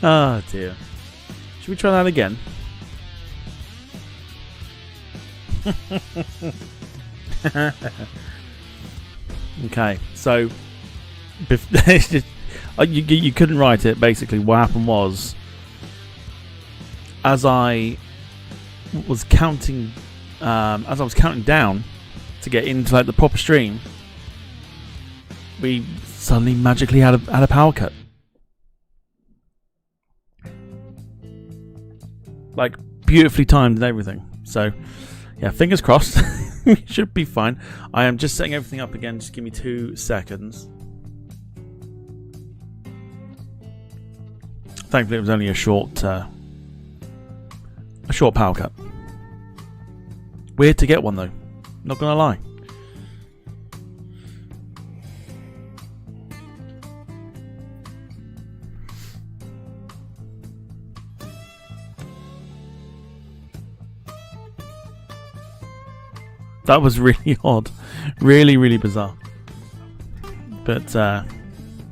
Oh dear. Should we try that again? Okay, so you couldn't write it. Basically, what happened was, as I was counting down to get into like the proper stream, we suddenly magically had a power cut. Like beautifully timed and everything. So yeah, fingers crossed. We should be fine. I am just setting everything up again. Just give me 2 seconds. Thankfully, it was only a short power cut. Weird to get one though. Not gonna lie. That was really odd. Really, really bizarre. But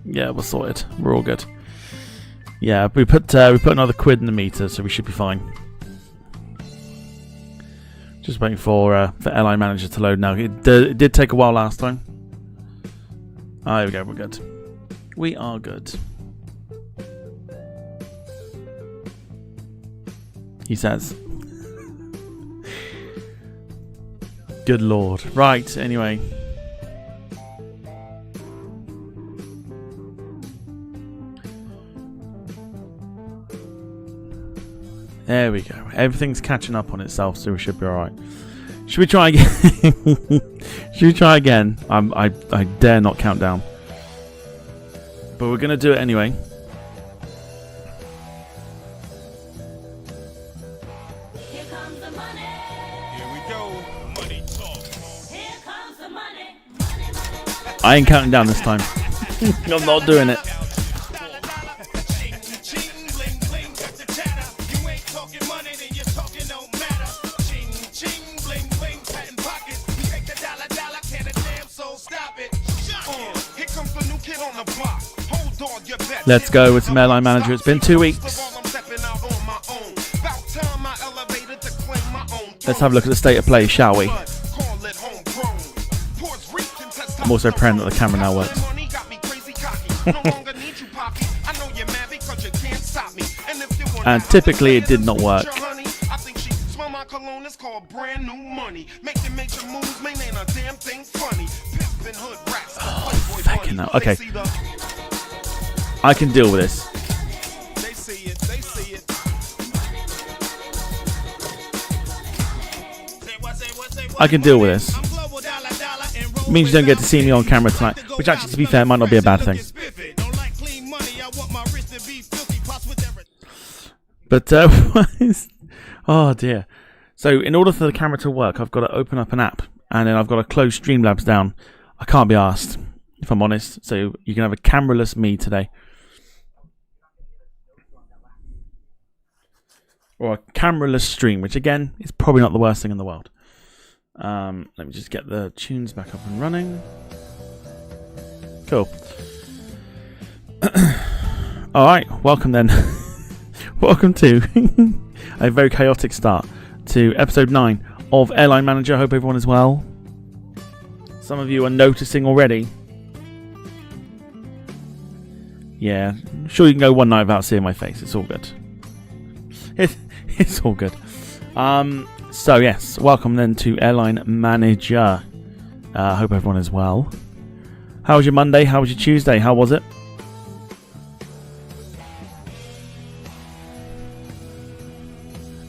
yeah, we're sorted. We're all good. Yeah, we put another quid in the meter, so we should be fine. Just waiting for Airline Manager to load now. It did take a while last time. Oh, there we go. We're good. We are good. He says. Good lord. Right, anyway. There we go. Everything's catching up on itself, so we should be alright. Should we try again? Should we try again? I dare not count down. But we're going to do it anyway. I ain't counting down this time. I'm not doing it. Let's go with some Airline Manager. It's been 2 weeks. Let's have a look at the state of play, shall we? I'm also praying that the camera now works. And typically it did not work. Oh, fucking hell. Okay. I can deal with this. I can deal with this. It means you don't get to see me on camera tonight, which actually, to be fair, might not be a bad thing. But, oh dear. So, in order for the camera to work, I've got to open up an app, and then I've got to close Streamlabs down. I can't be arsed, if I'm honest. So, you can have a cameraless me today. Or a cameraless stream, which again, is probably not the worst thing in the world. Let me just get the tunes back up and running. Cool. Alright, welcome then. Welcome to a very chaotic start to episode 9 of Airline Manager. I hope everyone is well. Some of you are noticing already. Yeah, I'm sure you can go one night without seeing my face. It's all good. It's all good. So yes, welcome then to Airline Manager. Hope everyone is well. How was your Monday? How was your Tuesday? How was it?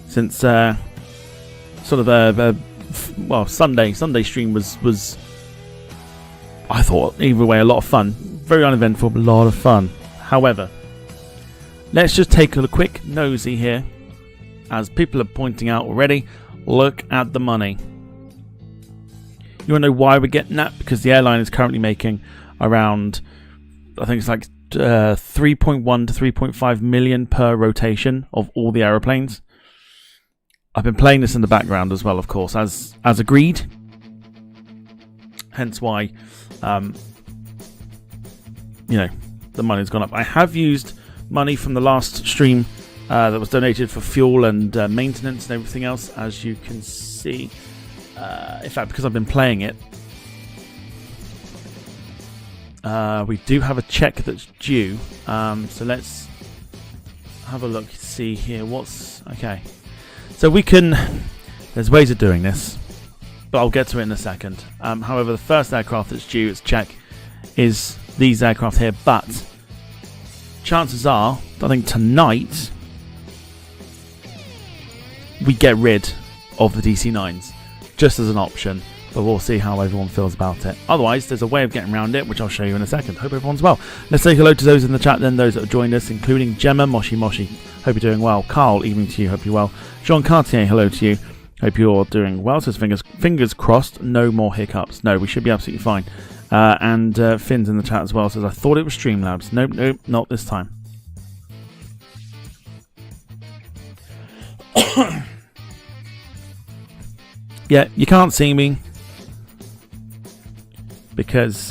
Since sort of Sunday stream was I thought either way a lot of fun. Very uneventful, but a lot of fun. However, let's just take a quick nosy here. As people are pointing out already, look at the money. You want to know why we're getting that? Because the airline is currently making around, I think it's like 3.1 to 3.5 million per rotation of all the aeroplanes. I've been playing this in the background as well, of course, as agreed. Hence why, the money's gone up. I have used money from the last stream that was donated for fuel and maintenance and everything else, as you can see. In fact, because I've been playing it, we do have a check that's due. So let's have a look, see here what's okay. So we can, there's ways of doing this, but I'll get to it in a second. However, the first aircraft that's due, its check, is these aircraft here, but chances are, I think tonight, we get rid of the DC-9s, just as an option, but we'll see how everyone feels about it. Otherwise, there's a way of getting around it, which I'll show you in a second. Hope everyone's well. Let's say hello to those in the chat then, those that have joined us, including Gemma, Moshi Moshi. Hope you're doing well. Carl, evening to you. Hope you're well. Jean Cartier, hello to you. Hope you're doing well. So fingers crossed, no more hiccups. No, we should be absolutely fine. And Finn's in the chat as well. Says, I thought it was Streamlabs. Nope, not this time. Yeah, you can't see me. Because,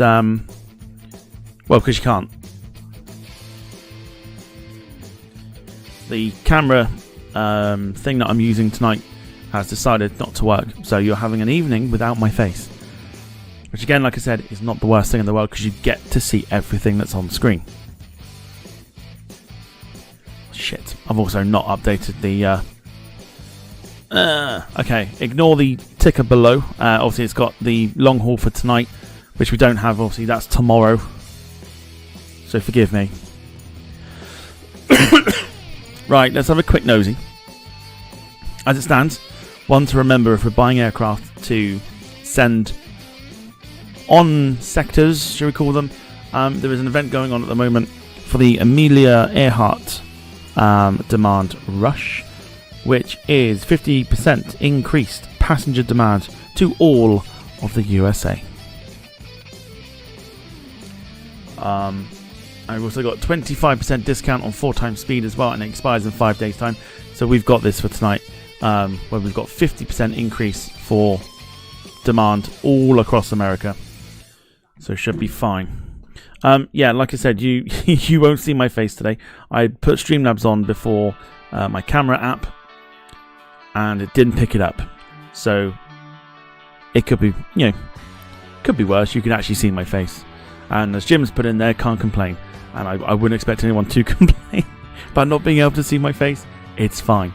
because you can't. The camera thing that I'm using tonight has decided not to work. So you're having an evening without my face. Which again, like I said, is not the worst thing in the world because you get to see everything that's on screen. Shit. I've also not updated the... okay, ignore the ticker below. Obviously, it's got the long haul for tonight, which we don't have. Obviously, that's tomorrow. So forgive me. Right, let's have a quick nosy. As it stands, one to remember if we're buying aircraft to send on sectors, shall we call them. There is an event going on at the moment for the Amelia Earhart demand rush, which is 50% increased passenger demand to all of the USA. I've also got 25% discount on 4x speed as well, and it expires in 5 days' time. So we've got this for tonight, where we've got 50% increase for demand all across America. So should be fine. Yeah, like I said, you you won't see my face today. I put Streamlabs on before my camera app, and it didn't pick it up. So it could be, could be worse. You can actually see my face. And as Jim's put in there, can't complain. And I wouldn't expect anyone to complain about not being able to see my face. It's fine.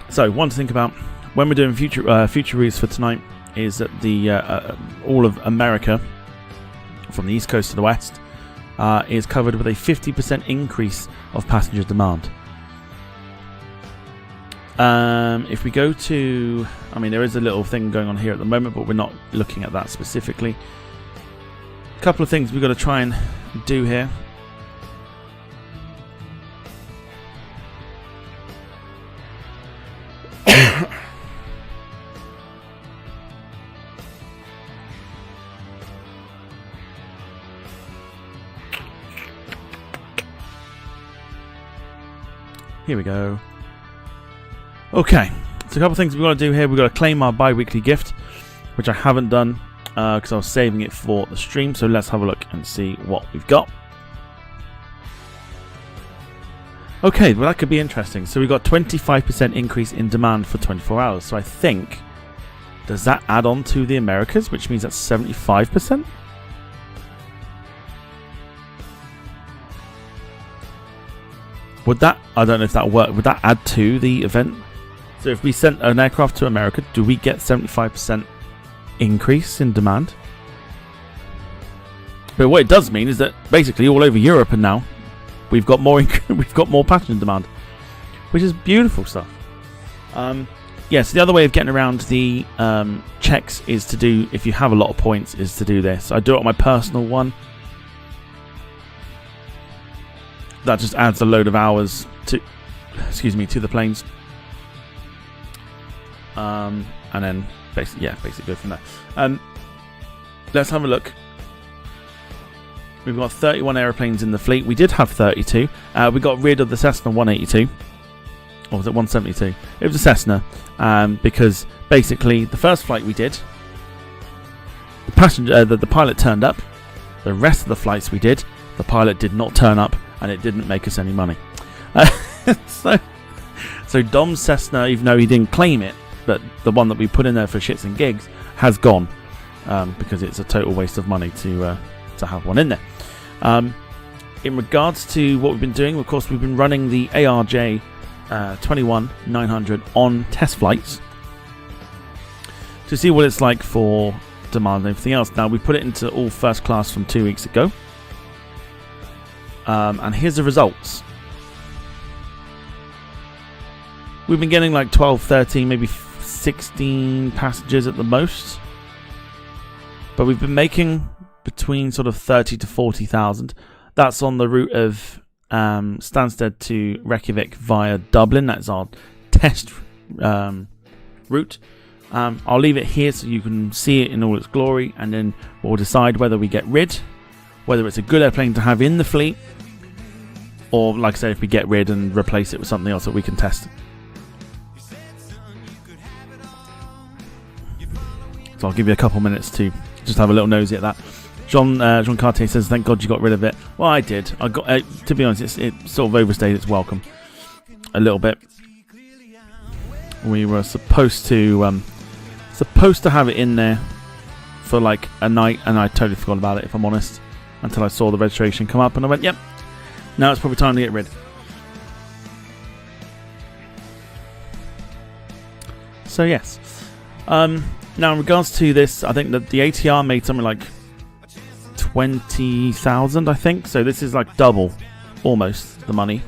So, one to think about when we're doing future routes for tonight is that the all of America, from the east coast to the west, is covered with a 50% increase of passenger demand. If we go to, there is a little thing going on here at the moment, but we're not looking at that specifically. A couple of things we've got to try and do here. Here we go. Okay, so a couple of things we've got to do here. We've got to claim our bi-weekly gift, which I haven't done because I was saving it for the stream. So let's have a look and see what we've got. Okay, well that could be interesting. So we've got 25% increase in demand for 24 hours. So I think, does that add on to the Americas, which means that's 75%? Would that, I don't know if that worked, would that add to the event? So if we sent an aircraft to America, do we get 75% increase in demand? But what it does mean is that basically all over Europe and now we've got more passenger demand, which is beautiful stuff. Yes, the other way of getting around the checks is to do, if you have a lot of points, is to do this. I do it on my personal one. That just adds a load of hours to the planes. And then basically go from there. Let's have a look. We've got 31 aeroplanes in the fleet. We did have 32. We got rid of the Cessna 182. Or was it 172? It was a Cessna. Because basically the first flight we did, the pilot turned up. The rest of the flights we did, the pilot did not turn up, and it didn't make us any money. So Dom's Cessna, even though he didn't claim it, but the one that we put in there for shits and gigs has gone, because it's a total waste of money to have one in there. In regards to what we've been doing, of course, we've been running the ARJ 21-900 on test flights to see what it's like for demand and everything else. Now, we put it into all first class from 2 weeks ago, and here's the results. We've been getting like 12, 13, maybe 16 passengers at the most, but we've been making between sort of 30 to 40,000. That's on the route of Stansted to Reykjavik via Dublin. That's our test route. I'll leave it here so you can see it in all its glory, and then we'll decide whether we get rid, whether it's a good airplane to have in the fleet, or, like I said, if we get rid and replace it with something else that we can test. So I'll give you a couple minutes to just have a little nosy at that. Jean Cartier says, "Thank God you got rid of it." Well, I did. I got. To be honest, it sort of overstayed its welcome a little bit. We were supposed to have it in there for like a night, and I totally forgot about it, if I'm honest, until I saw the registration come up, and I went, "Yep, now it's probably time to get rid." So yes. Now in regards to this, I think that the ATR made something like 20,000, I think. So this is like double, almost, the money.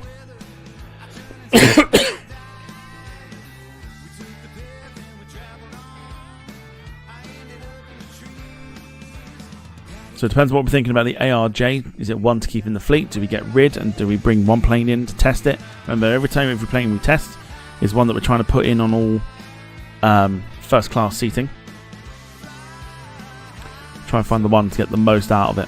So it depends what we're thinking about the ARJ. Is it one to keep in the fleet? Do we get rid, and do we bring one plane in to test it? Remember, every plane we test is one that we're trying to put in on all first class seating. Try and find the one to get the most out of it.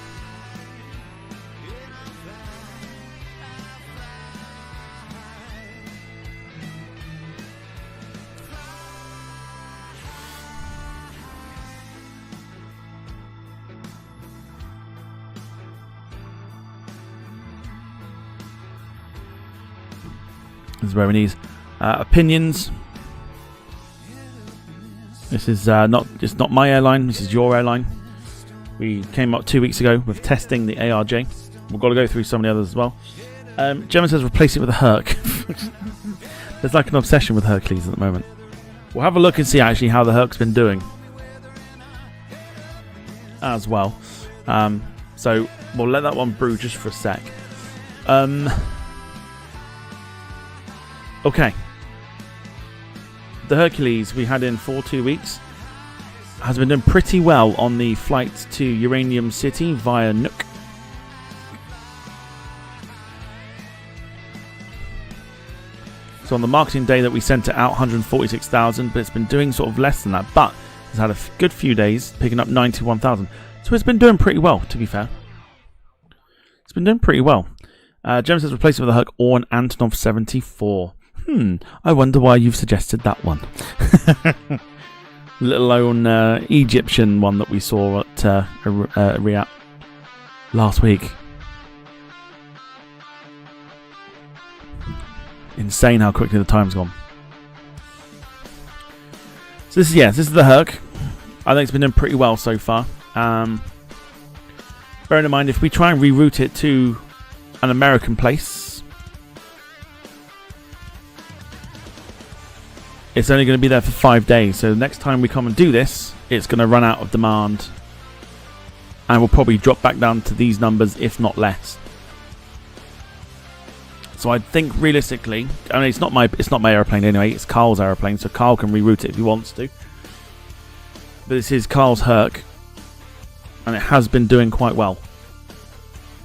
This is where we need opinions. This is it's not my airline, this is your airline. We came up 2 weeks ago with testing the ARJ. We've got to go through some of the others as well. Gemma says replace it with a Herc. There's like an obsession with Hercules at the moment. We'll have a look and see actually how the Herc's been doing as well. So we'll let that one brew just for a sec. Okay. The Hercules we had in for 2 weeks has been doing pretty well on the flight to Uranium City via Nook. So on the marketing day that we sent it out, 146,000, but it's been doing sort of less than that, but it's had a good few days picking up 91,000. So it's been doing pretty well, to be fair. It's been doing pretty well. Jem says replace it with a Herc or an Antonov 74. I wonder why you've suggested that one. Little own Egyptian one that we saw at Riyadh last week. Insane how quickly the time's gone. So this is the Herc. I think it's been doing pretty well so far. Bearing in mind, if we try and reroute it to an American place, it's only going to be there for 5 days. So the next time we come and do this, it's going to run out of demand, and we'll probably drop back down to these numbers, if not less. So I think realistically, I mean, it's not my airplane anyway. It's Carl's airplane, so Carl can reroute it if he wants to. But this is Carl's Herc, and it has been doing quite well.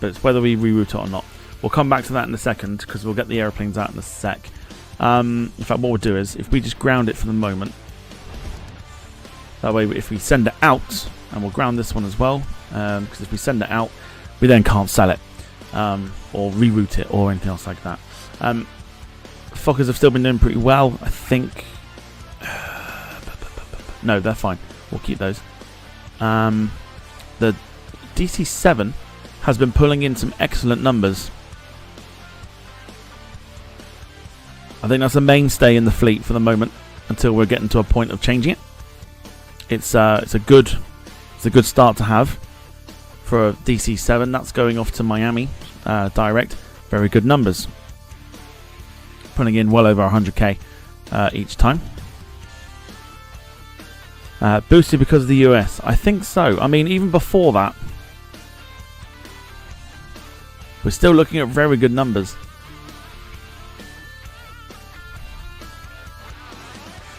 But it's whether we reroute it or not. We'll come back to that in a second, because we'll get the airplanes out in a sec. In fact, what we'll do is, if we just ground it for the moment, that way if we send it out, and we'll ground this one as well, because if we send it out, we then can't sell it, or reroute it, or anything else like that. Fokkers have still been doing pretty well, I think. No, they're fine. We'll keep those. The DC7 has been pulling in some excellent numbers. I think that's a mainstay in the fleet for the moment until we're getting to a point of changing it. It's a good start to have for a DC7. That's going off to Miami direct. Very good numbers. Pulling in well over 100k each time. Boosted because of the US. I think so. I mean, even before that, we're still looking at very good numbers.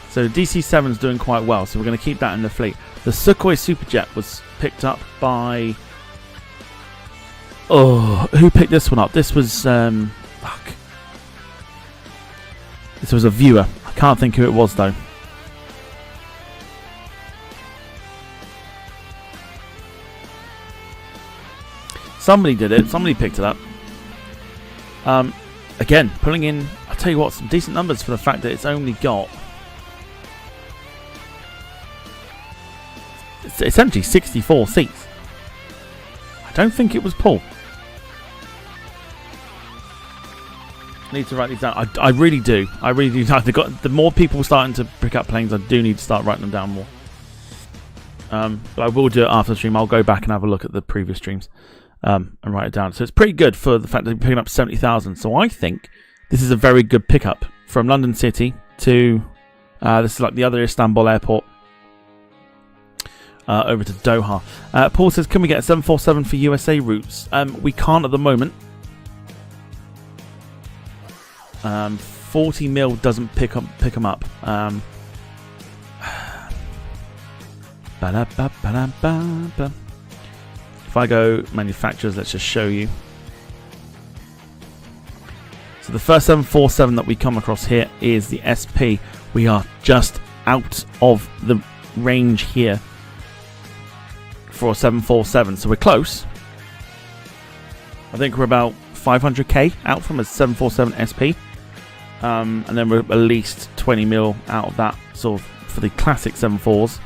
So DC7's doing quite well, so we're going to keep that in the fleet. The Sukhoi Superjet was picked up by... Oh, who picked this one up? This was... fuck. This was a viewer. I can't think who it was, though. Somebody did it. Somebody picked it up. Again, pulling in, I'll tell you what, some decent numbers for the fact that it's only got... It's essentially 64 seats. I don't think it was Paul. I need to write these down. I really do. I really do. The more people starting to pick up planes, I do need to start writing them down more. But I will do it after the stream. I'll go back and have a look at the previous streams and write it down. So it's pretty good for the fact that we're picking up 70,000. So I think this is a very good pickup from London City to this is like the other Istanbul airport. Over to Doha. Paul says, can we get a 747 for USA routes? We can't at the moment. 40 mil doesn't pick them up. If I go manufacturers, let's just show you. So the first 747 that we come across here is the SP. We are just out of the range here for a 747, so we're close. I think we're about 500k out from a 747 SP, and then we're at least 20 mil out of that sort of for the classic 74s.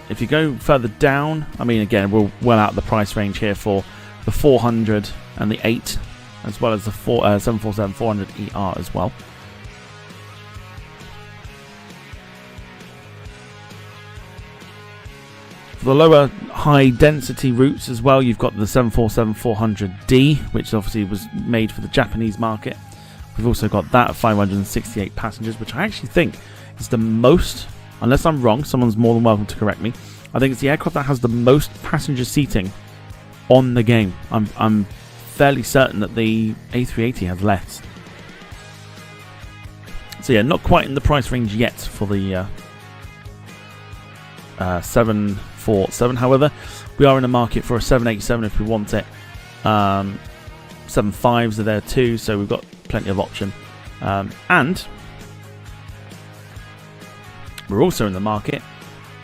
If you go further down, I mean, again, we're well out of the price range here for the 400 and the 8, as well as the 747 400 ER as well. For the lower high density routes as well, you've got the 747-400D, which obviously was made for the Japanese market. We've also got that at 568 passengers, which I actually think is the most, unless I'm wrong, someone's more than welcome to correct me. I think it's the aircraft that has the most passenger seating on the game. I'm fairly certain that the A380 has less. So yeah, not quite in the price range yet for the 747. However, we are in the market for a 787 if we want it. 75s are there too, so we've got plenty of option. And we're also in the market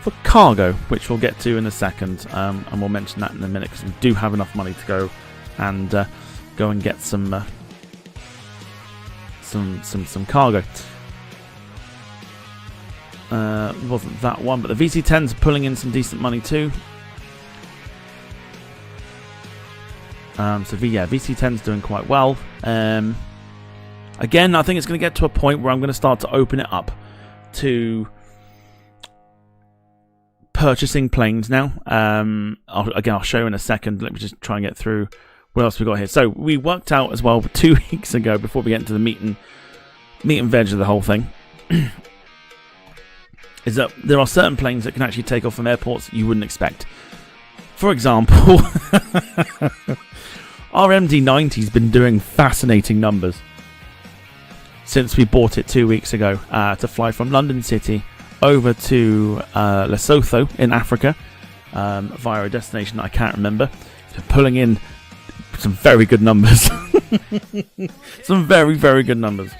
for cargo, which we'll get to in a second, and we'll mention that in a minute because we do have enough money to go and get some cargo. Wasn't that one, but the VC10's pulling in some decent money too. VC10's doing quite well. Again, I think it's going to get to a point where I'm going to start to open it up to purchasing planes now. I'll show you in a second. Let me just try and get through what else we got here. So we worked out as well 2 weeks ago, before we get into the meat and veg of the whole thing, is that there are certain planes that can actually take off from airports you wouldn't expect. For example, our MD-90's been doing fascinating numbers since we bought it 2 weeks ago to fly from London City over to Lesotho in Africa via a destination that I can't remember. So pulling in some very good numbers. Some very, very good numbers.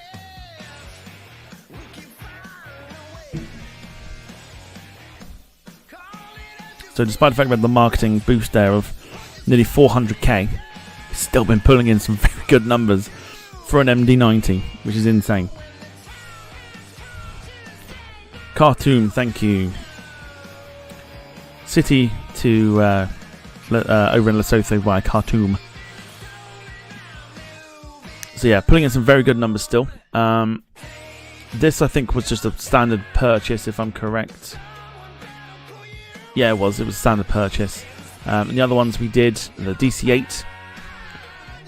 So despite the fact we had the marketing boost there of nearly 400k, it's still been pulling in some very good numbers for an MD-90, which is insane. Khartoum, thank you. City to over in Lesotho via Khartoum. So yeah, pulling in some very good numbers still. This I think was just a standard purchase, if I'm correct. Yeah, it was a standard purchase. And the other ones we did, the DC8,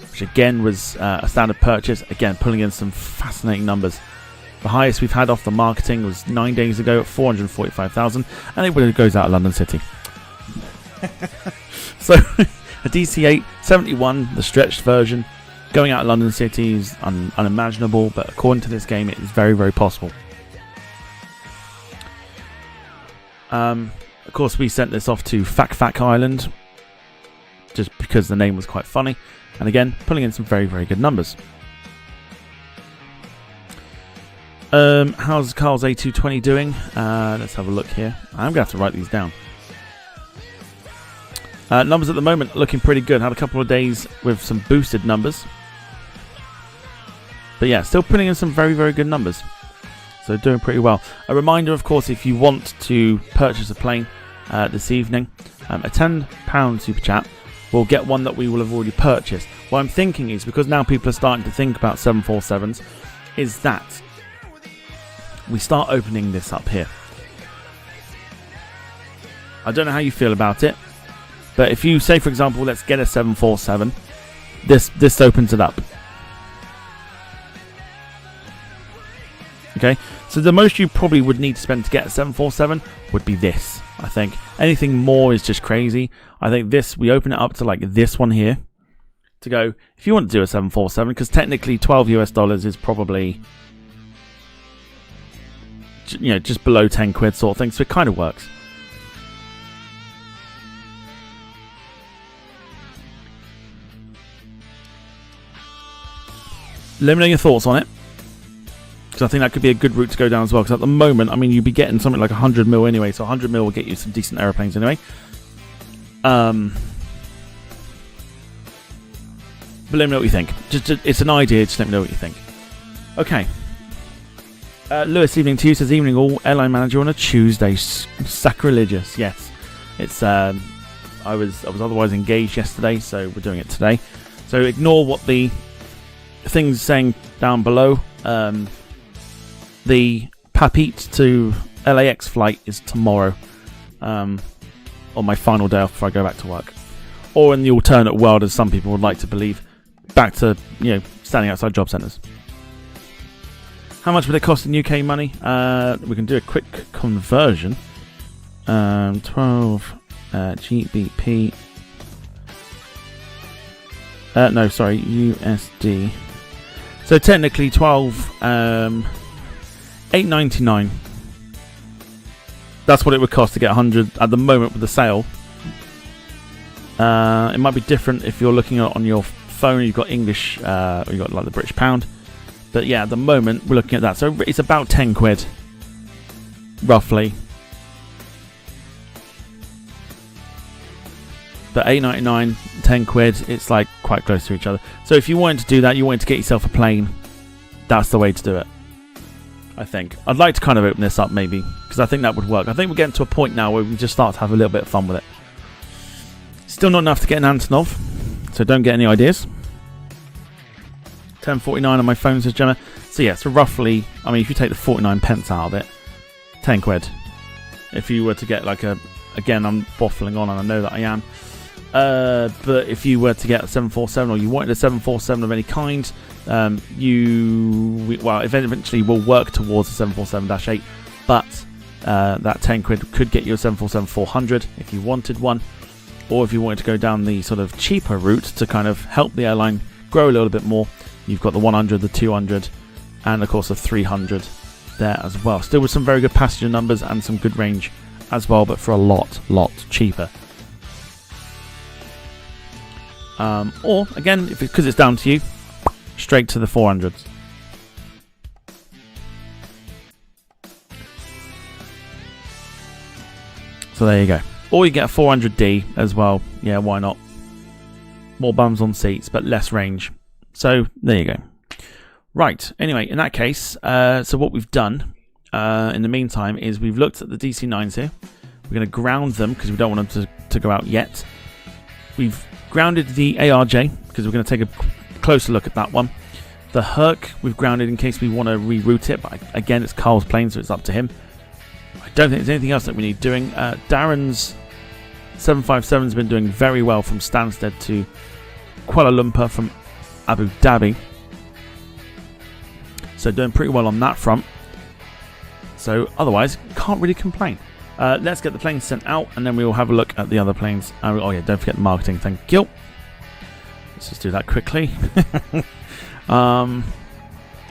which again was a standard purchase. Again, pulling in some fascinating numbers. The highest we've had off the marketing was 9 days ago at 445,000, and it goes out of London City. So a DC8 71, the stretched version, going out of London City is unimaginable, but according to this game, it is very, very possible. Of course, we sent this off to Fac Island, just because the name was quite funny, and again, pulling in some very, very good numbers. How's Carl's A220 doing? Let's have a look here. I'm going to have to write these down. Numbers at the moment looking pretty good. Had a couple of days with some boosted numbers. But yeah, still putting in some very, very good numbers. So doing pretty well. A reminder, of course, if you want to purchase a plane this evening, a £10 super chat will get one that we will have already purchased. What I'm thinking is, because now people are starting to think about 747s, is that we start opening this up here. I don't know how you feel about it, but if you say, for example, let's get a 747, this opens it up. Okay, so the most you probably would need to spend to get a 747 would be this, I think. Anything more is just crazy. I think this, we open it up to like this one here, to go, if you want to do a 747, because technically $12 is probably, you know, just below 10 quid sort of thing, so it kind of works. Let me know your thoughts on it, because I think that could be a good route to go down as well, because at the moment, I mean, you'd be getting something like 100 mil anyway, so 100 mil will get you some decent aeroplanes anyway. But let me know what you think. Just it's an idea, just let me know what you think. Okay. Lewis, evening to you, says evening all, Airline Manager on a Tuesday. Sacrilegious, yes. It's I was otherwise engaged yesterday, so we're doing it today. So ignore what the things saying down below. The Papit to LAX flight is tomorrow, on my final day off before I go back to work, or in the alternate world, as some people would like to believe, back to, you know, standing outside job centres. How much would it cost in UK money? We can do a quick conversion. 12 GBP. No, sorry, USD. So technically 12, 8.99. That's what it would cost to get 100 at the moment with the sale. It might be different if you're looking at on your phone. You've got English, or you've got like the British pound. But yeah, at the moment we're looking at that. So it's about 10 quid, roughly. But 8.99, 10 quid, it's like quite close to each other. So if you wanted to do that, you wanted to get yourself a plane, that's the way to do it, I think. I'd like to kind of open this up maybe, because I think that would work. I think we're getting to a point now where we just start to have a little bit of fun with it. Still not enough to get an Antonov, so don't get any ideas. 10.49 on my phone, says Gemma. So yeah, so roughly, I mean, if you take the 49 pence out of it, 10 quid. If you were to get like a, again, I'm waffling on and I know that I am. But if you were to get a 747, or you wanted a 747 of any kind, well, eventually will work towards a 747-8, but that 10 quid could get you a 747-400 if you wanted one, or if you wanted to go down the sort of cheaper route to kind of help the airline grow a little bit more, you've got the 100, the 200, and of course the 300 there as well. Still with some very good passenger numbers and some good range as well, but for a lot cheaper. Or again, because it's down to you, straight to the 400s. So there you go. Or you get a 400D as well. Yeah, why not? More bums on seats, but less range. So there you go. Right. Anyway, in that case, so what we've done, in the meantime is we've looked at the DC-9s here. We're going to ground them because we don't want them to go out yet. We've grounded the ARJ because we're going to take a closer look at that one. The Herc we've grounded in case we want to reroute it, but again, it's Carl's plane, so it's up to him. I don't think there's anything else that we need doing. Darren's 757's been doing very well from Stansted to Kuala Lumpur from Abu Dhabi. So doing pretty well on that front. So otherwise, can't really complain. Let's get the planes sent out, and then we will have a look at the other planes. Oh yeah, don't forget the marketing. Thank you. Let's just do that quickly.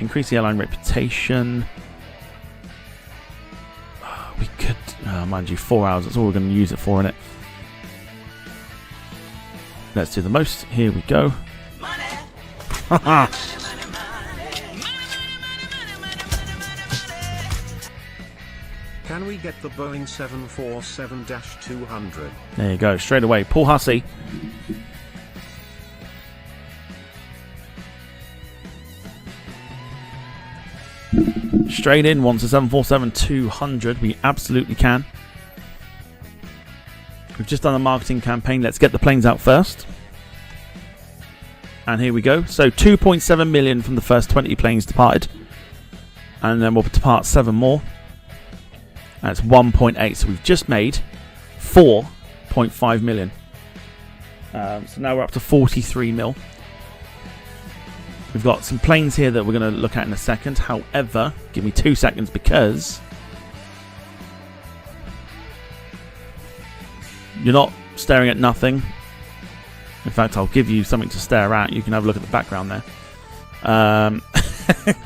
Increase the airline reputation. We could, mind you, 4 hours. That's all we're going to use it for, innit? Let's do the most. Here we go. Can we get the Boeing 747-200? There you go, straight away. Paul Hussey. Straight in, wants a 747-200. We absolutely can. We've just done a marketing campaign. Let's get the planes out first. And here we go. So 2.7 million from the first 20 planes departed. And then we'll depart 7 more. That's 1.8. So we've just made 4.5 million. So now we're up to 43 mil. We've got some planes here that we're going to look at in a second. However, give me 2 seconds because you're not staring at nothing. In fact, I'll give you something to stare at. You can have a look at the background there.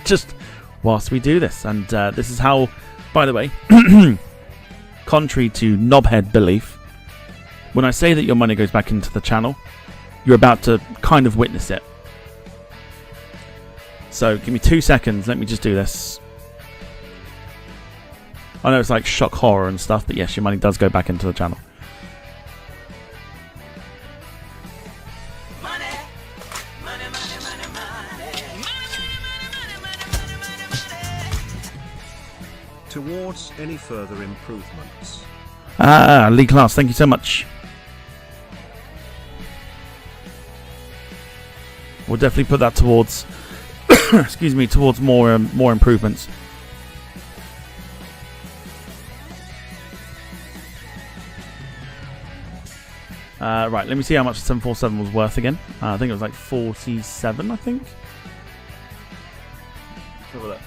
Just whilst we do this. And this is how, by the way, contrary to knobhead belief, when I say that your money goes back into the channel, you're about to kind of witness it. So give me 2 seconds. Let me just do this. I know it's like shock horror and stuff, but yes, your money does go back into the channel. Towards any further improvements. Lee Class, thank you so much. We'll definitely put that towards excuse me, towards more improvements. Right, let me see how much the 747 was worth again. I think it was like 47, I think. Let's have a look.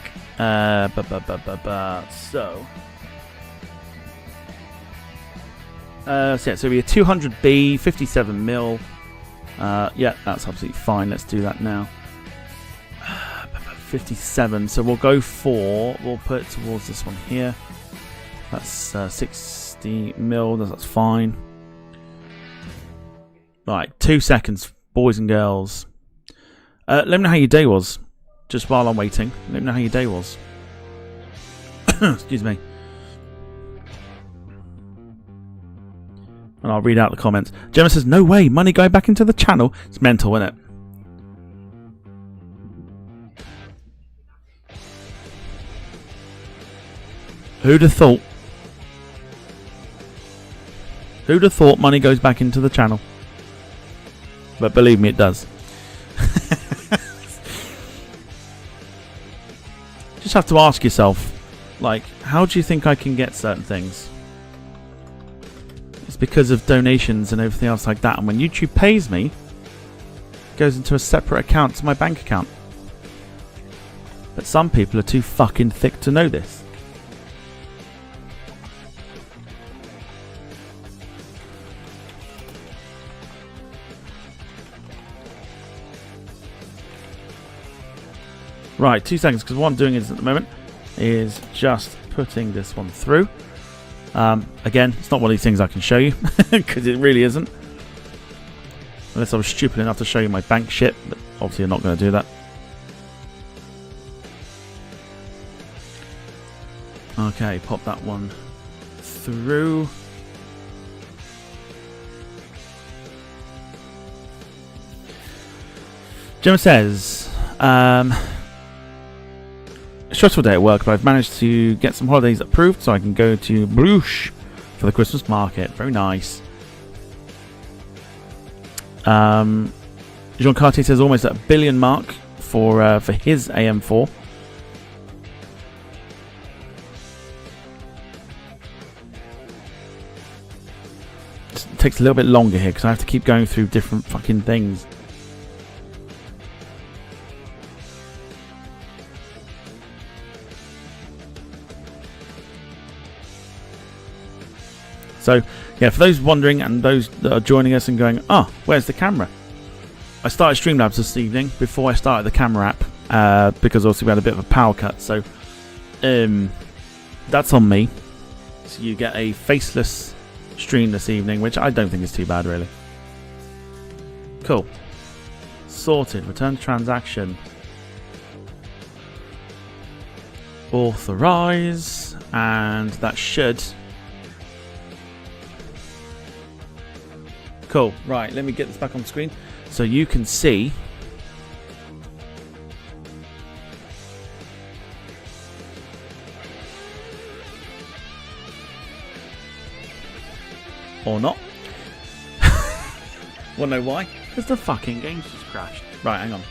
So we had 200B, 57 mil. Yeah, that's absolutely fine. Let's do that now. 57. So we'll go for. We'll put it towards this one here. That's 60 mil. That's fine. Right, 2 seconds, boys and girls. Let me know how your day was. Just while I'm waiting, let me know how your day was. Excuse me. And I'll read out the comments. Gemma says, no way, money going back into the channel. It's mental, isn't it? Who'd have thought? Who'd have thought money goes back into the channel? But believe me, it does. Just have to ask yourself, like, how do you think I can get certain things? It's because of donations and everything else like that. And when YouTube pays me, it goes into a separate account to my bank account. But some people are too fucking thick to know this. Right, 2 seconds, because what I'm doing is at the moment is just putting this one through. Again, it's not one of these things I can show you, because it really isn't. Unless I was stupid enough to show you my bank shit, but obviously I'm not going to do that. Okay, pop that one through. Gemma says, stressful day at work, but I've managed to get some holidays approved so I can go to Bruges for the Christmas market. Very nice. Jean Cartier says almost at $1 billion mark for his AM4. It takes a little bit longer here because I have to keep going through different fucking things. So, yeah, for those wondering and those that are joining us and going, oh, where's the camera? I started Streamlabs this evening before I started the camera app because also we had a bit of a power cut. So, that's on me. So you get a faceless stream this evening, which I don't think is too bad, really. Cool. Sorted. Return transaction. Authorize. And that should... Cool. Right, let me get this back on screen so you can see. Or not. Wanna know why? Because the fucking game's just crashed. Right, hang on.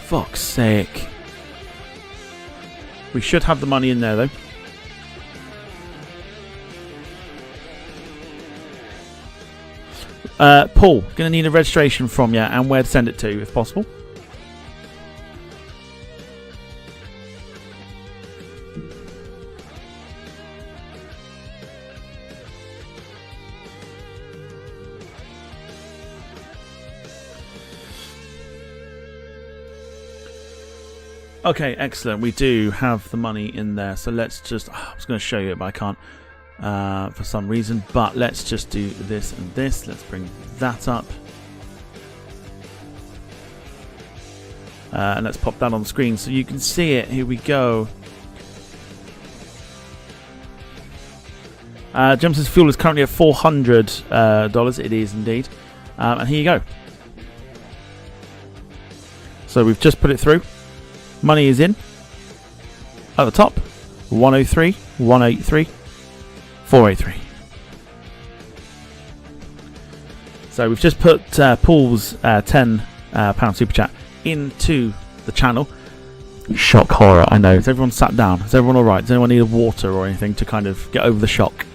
Fuck's sake. We should have the money in there though. Paul, gonna need a registration from you and where to send it to, if possible. Okay, excellent. We do have the money in there, so let's just... I was going to show you it, but I can't for some reason. But let's just do this and this. Let's bring that up. And let's pop that on screen so you can see it. Here we go. Jumps' fuel is currently at $400. It is indeed. And here you go. So we've just put it through. Money is in. At the top, 103, 183, 483. So we've just put Paul's £10 super chat into the channel. Shock horror, I know. Has everyone sat down? Is everyone alright? Does anyone need a water or anything to kind of get over the shock?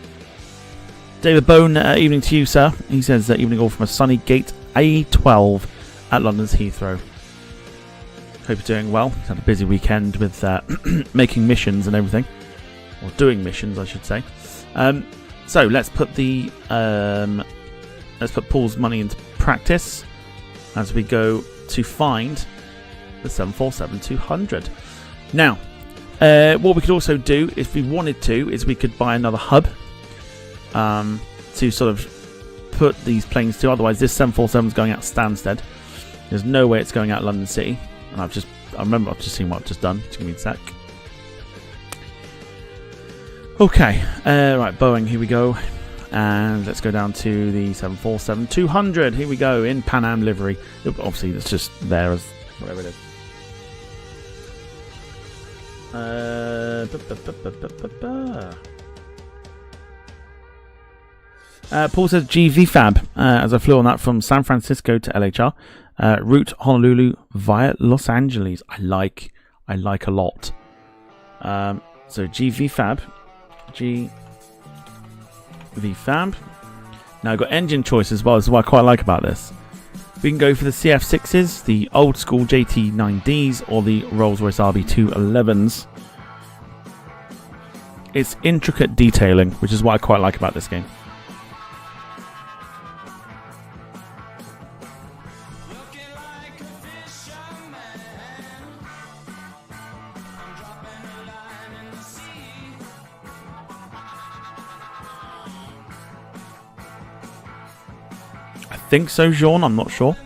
David Bone, evening to you, sir. He says evening all from a sunny gate A12 at London's Heathrow. Hope you're doing well. He's had a busy weekend with making missions and everything, or doing missions, I should say. So let's put the let's put Paul's money into practice as we go to find the 747-200. Now, what we could also do, if we wanted to, is we could buy another hub to sort of put these planes to. Otherwise, this 747 is going out Stansted. There's no way it's going out London City. And I've just seen what I've just done. Just give me a sec. Okay, right, Boeing, here we go. And let's go down to the 747-200. Here we go, in Pan Am livery. Obviously, it's just there as whatever it is. Paul says GV Fab, as I flew on that from San Francisco to LHR. Route Honolulu via Los Angeles. I like a lot. So GV Fab. Now I've got engine choice as well. This is what I quite like about this. We can go for the CF6s, the old school JT9Ds, or the Rolls-Royce RB211s. It's intricate detailing, which is what I quite like about this game. I think so, Jean. I'm not sure.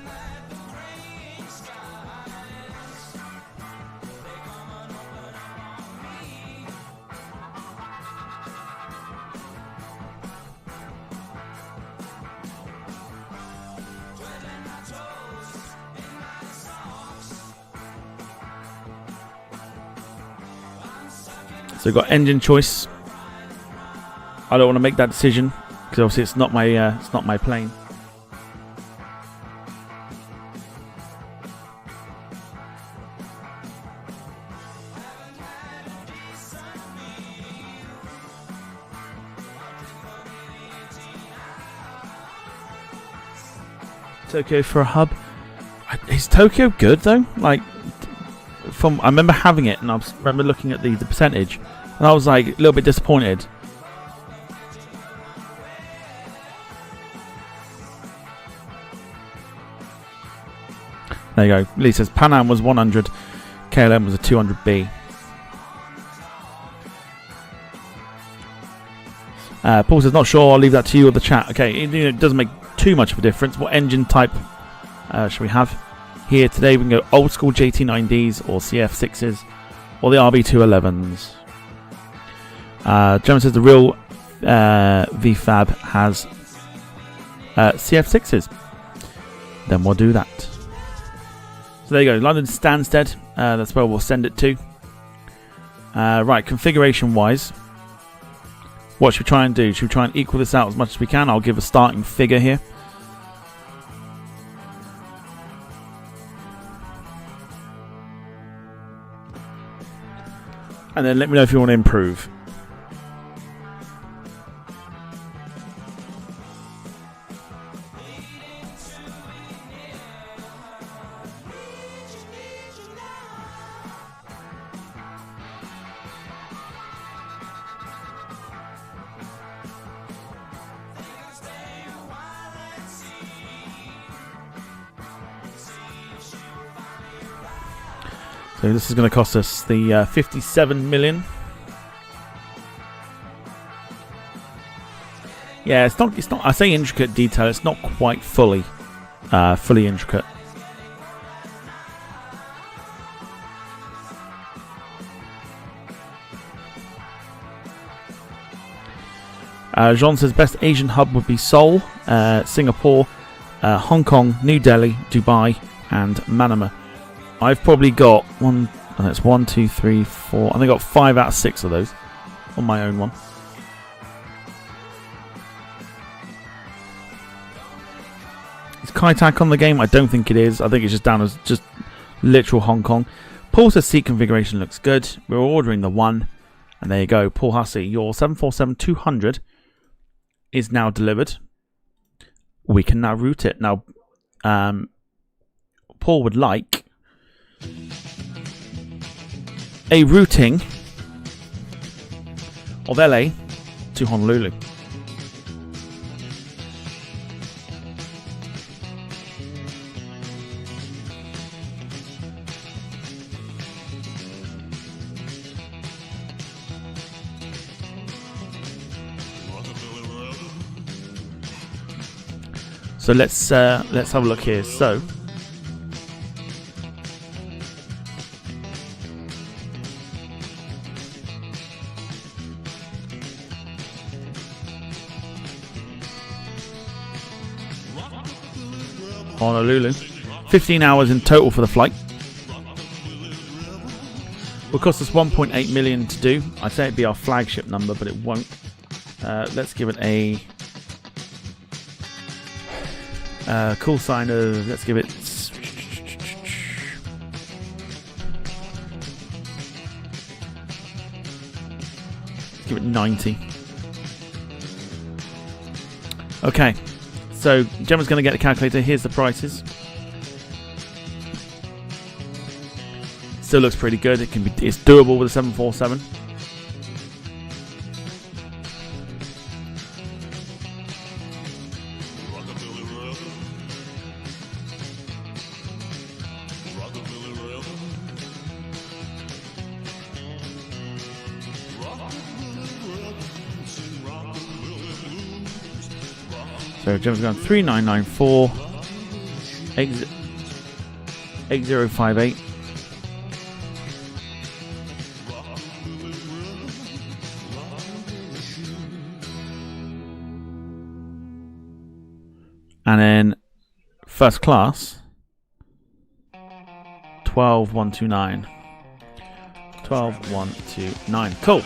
So we've got engine choice. I don't want to make that decision because obviously it's not my plane. Tokyo for a hub. Is Tokyo good though? Like, I remember having it and I remember looking at the percentage and I was like a little bit disappointed. There you go. Lee says Pan Am was 100, KLM was a 200B. Paul says not sure. I'll leave that to you or the chat. Okay, it doesn't make too much of a difference. What engine type should we have here today? We can go old school JT9Ds or CF6s or the RB211s. Gemma says the real VFab has CF6s. Then we'll do that. So there you go, London Stansted. That's where we'll send it to. Right, configuration wise, what should we try and do? Should we try and equal this out as much as we can? I'll give a starting figure here. And then let me know if you want to improve. So this is going to cost us the 57 million. Yeah, it's not. I say intricate detail. It's not quite fully intricate. Jean says best Asian hub would be Seoul, Singapore, Hong Kong, New Delhi, Dubai, and Manama. I've probably got that's 1, 2, 3, 4. I think I got 5 out of 6 of those on my own one. Is Kai Tak on the game? I don't think it is. I think it's just down as just literal Hong Kong. Paul says seat configuration looks good. We're ordering the one. And there you go. Paul Hussey, your 747-200 is now delivered. We can now route it. Now, Paul would like a routing of LA to Honolulu. So let's have a look here. So Honolulu, 15 hours in total for the flight. Will cost us 1.8 million to do. I'd say it'd be our flagship number, but it won't. Let's give it a call sign of, let's give it, give it 90. Okay, so Gemma's going to get the calculator. Here's the prices. Still looks pretty good. It's doable with a 747. So Gemma's gone 3994 8058. And then first class 12129. 12, 1, 2, 9. Cool.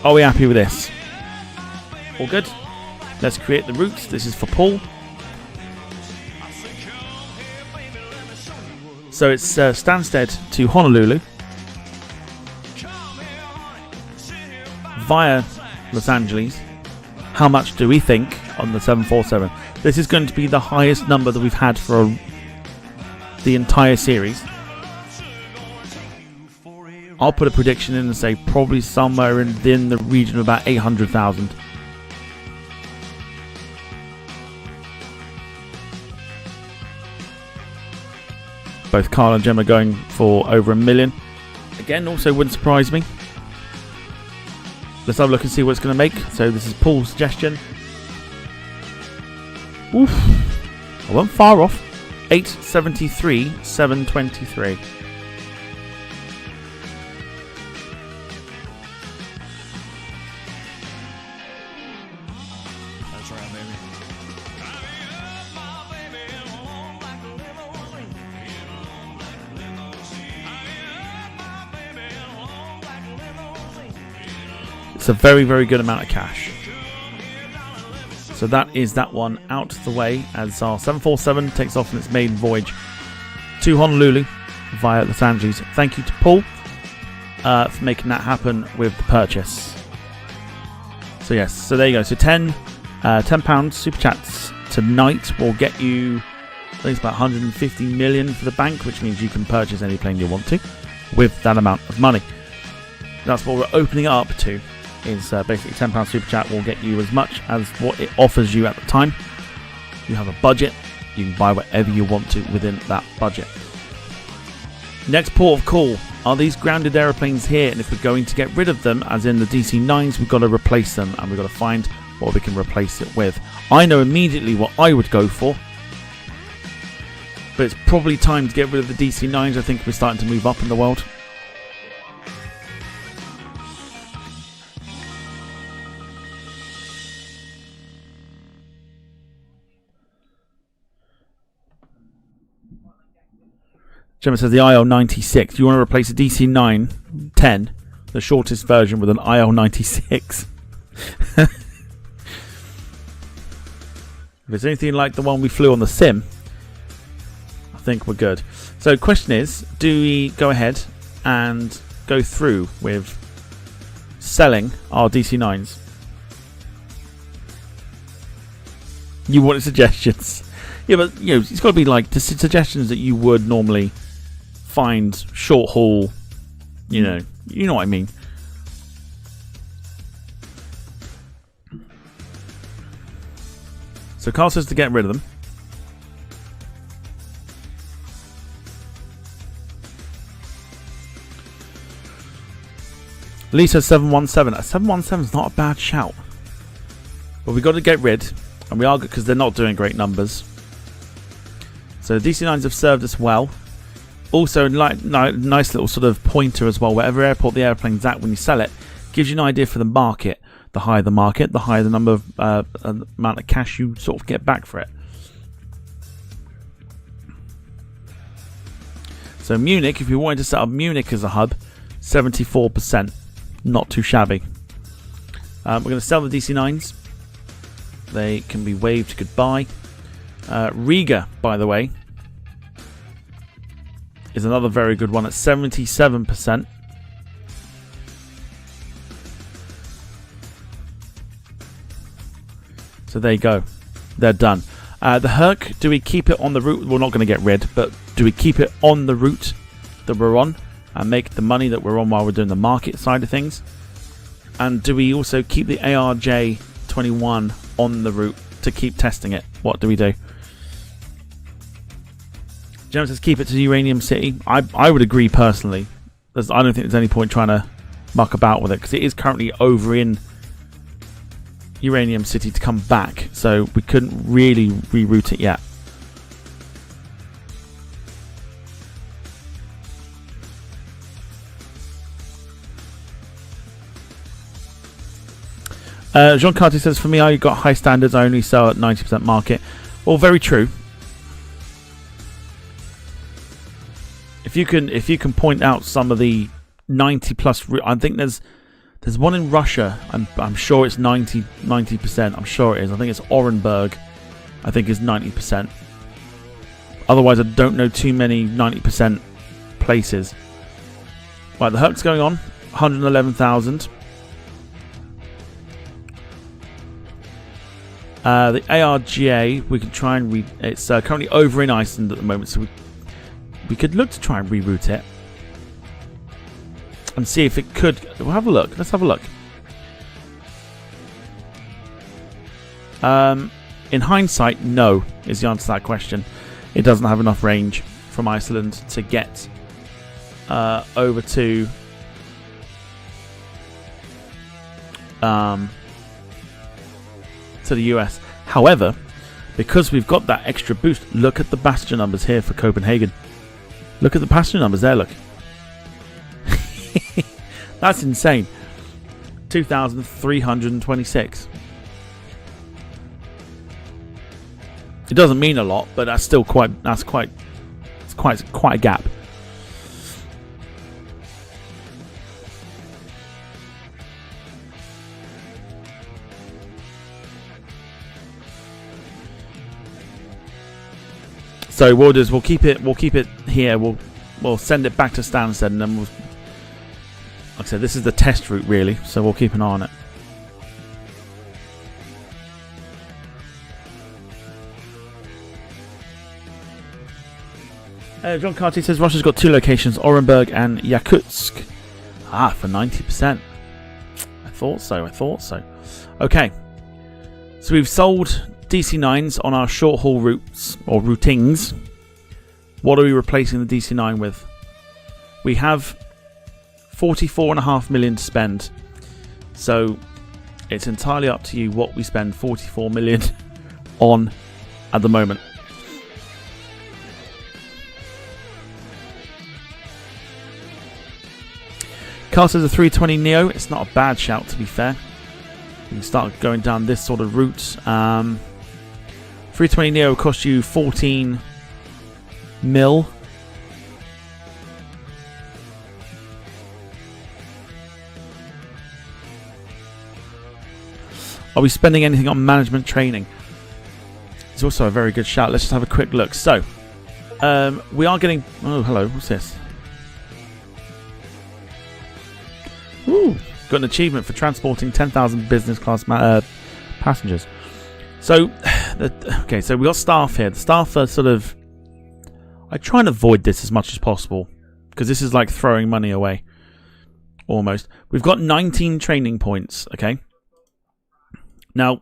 Are we happy with this? All good? Let's create the routes. This is for Paul. So it's Stansted to Honolulu via Los Angeles. How much do we think on the 747? This is going to be the highest number that we've had for the entire series. I'll put a prediction in and say probably somewhere in the region of about 800,000. Both Carl and Jim are going for over 1 million. Again, also wouldn't surprise me. Let's have a look and see what it's going to make. So this is Paul's suggestion. Oof. I went far off. 873, 723. That's right, baby. It's a very, very good amount of cash. So that is that one out the way as our 747 takes off on its maiden voyage to Honolulu via Los Angeles. Thank you to Paul for making that happen with the purchase. So yes, so there you go. So £10 super chats tonight will get you, I think it's about 150 million for the bank, which means you can purchase any plane you want to with that amount of money. That's what we're opening it up to. Is basically £10 super chat will get you as much as what it offers you at the time. You have a budget, you can buy whatever you want to within that budget. Next port of call are these grounded aeroplanes here, and if we're going to get rid of them, as in the DC-9s, we've got to replace them, and we've got to find what we can replace it with. I know immediately what I would go for, but it's probably time to get rid of the DC-9s. I think we're starting to move up in the world. Gemma says the IL-96. Do you want to replace a DC-9-10, the shortest version, with an IL-96? If it's anything like the one we flew on the sim, I think we're good. So question is, do we go ahead and go through with selling our DC-9s? You wanted suggestions. Yeah, but you know, it's got to be like the suggestions that you would normally find short haul, you know what I mean. So Carl says to get rid of them. Lisa 717. A 717 is not a bad shout, but we got to get rid, and we are good because they're not doing great numbers. So DC-9s have served us well. Also, nice little sort of pointer as well. Whatever airport the airplane's at when you sell it, gives you an idea for the market. The higher the market, the higher the number of amount of cash you sort of get back for it. So Munich, if you wanted to set up Munich as a hub, 74%, not too shabby. We're going to sell the DC-9s. They can be waved goodbye. Riga, by the way, is another very good one at 77%. So there you go. They're done. The Herc, do we keep it on the route? We're not going to get rid, but do we keep it on the route that we're on and make the money that we're on while we're doing the market side of things? And do we also keep the ARJ21 on the route to keep testing it? What do we do? James says keep it to Uranium City. I would agree personally. I don't think there's any point trying to muck about with it because it is currently over in Uranium City to come back, so we couldn't really reroute it yet. Jean Cartier says, for me, I got high standards. I only sell at 90% market. Well, very true. if you can point out some of the 90 plus, I think there's one in Russia. I'm sure it's 90%. I'm sure it is. I think it's Orenburg. I think is 90%. Otherwise, I don't know too many 90% places. Right, the Herc's going on 111,000. The ARGA, we can try and it's currently over in Iceland at the moment, so we could look to try and reroute it and see if it could. We'll have a look. Let's have a look. In hindsight, no is the answer to that question. It doesn't have enough range from Iceland to get over to the US. However, because we've got that extra boost, look at the passenger numbers here for Copenhagen. Look at the passenger numbers there, look. That's insane. 2,326. It doesn't mean a lot, but that's still quite a gap. So we'll keep it here. We'll send it back to Stansted, and then like I said, this is the test route really, so we'll keep an eye on it. John Carty says Russia's got 2 locations, Orenburg and Yakutsk. For 90%. I thought so. Okay. So we've sold DC9s on our short haul routes or routings. What are we replacing the DC9 with? We have 44.5 million to spend. So it's entirely up to you what we spend 44 million on at the moment. Carl says a 320 Neo. It's not a bad shout, to be fair. You can start going down this sort of route. 320 Neo will cost you 14 mil. Are we spending anything on management training? It's also a very good shout. Let's just have a quick look. So, we are getting... Oh, hello. What's this? Ooh, got an achievement for transporting 10,000 business class passengers. So, okay, so we got staff here. The staff are sort of... I try and avoid this as much as possible, because this is like throwing money away. Almost. We've got 19 training points, okay? Now,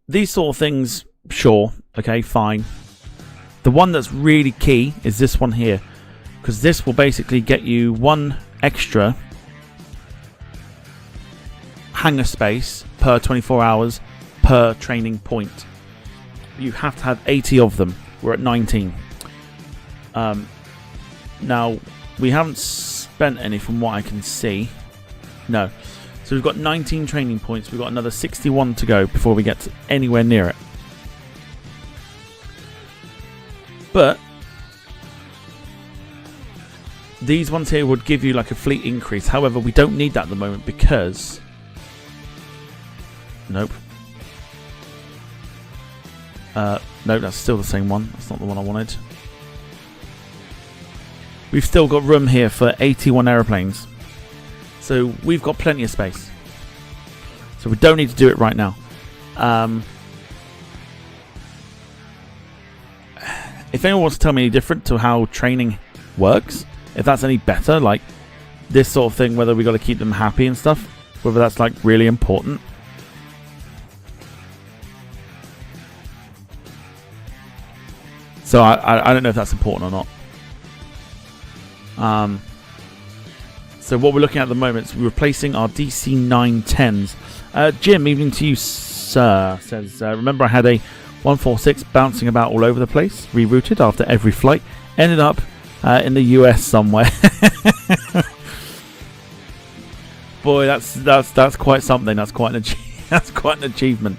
these sort of things, sure, okay, fine. The one that's really key is this one here, because this will basically get you 1 extra hangar space per 24 hours per training point. You have to have 80 of them. We're at 19. Now, we haven't spent any from what I can see. No. So we've got 19 training points. We've got another 61 to go before we get anywhere near it. But these ones here would give you like a fleet increase. However, we don't need that at the moment because... Nope. No, that's still the same one. That's not the one I wanted. We've still got room here for 81 aeroplanes. So we've got plenty of space. So we don't need to do it right now. If anyone wants to tell me any different to how training works, if that's any better, like this sort of thing, whether we got to keep them happy and stuff, whether that's like really important. So I don't know if that's important or not. So what we're looking at the moment is replacing our DC910s. Jim, evening to you, sir. Says, remember I had a 146 bouncing about all over the place, rerouted after every flight, ended up in the US somewhere. Boy, that's quite something. That's quite an achievement.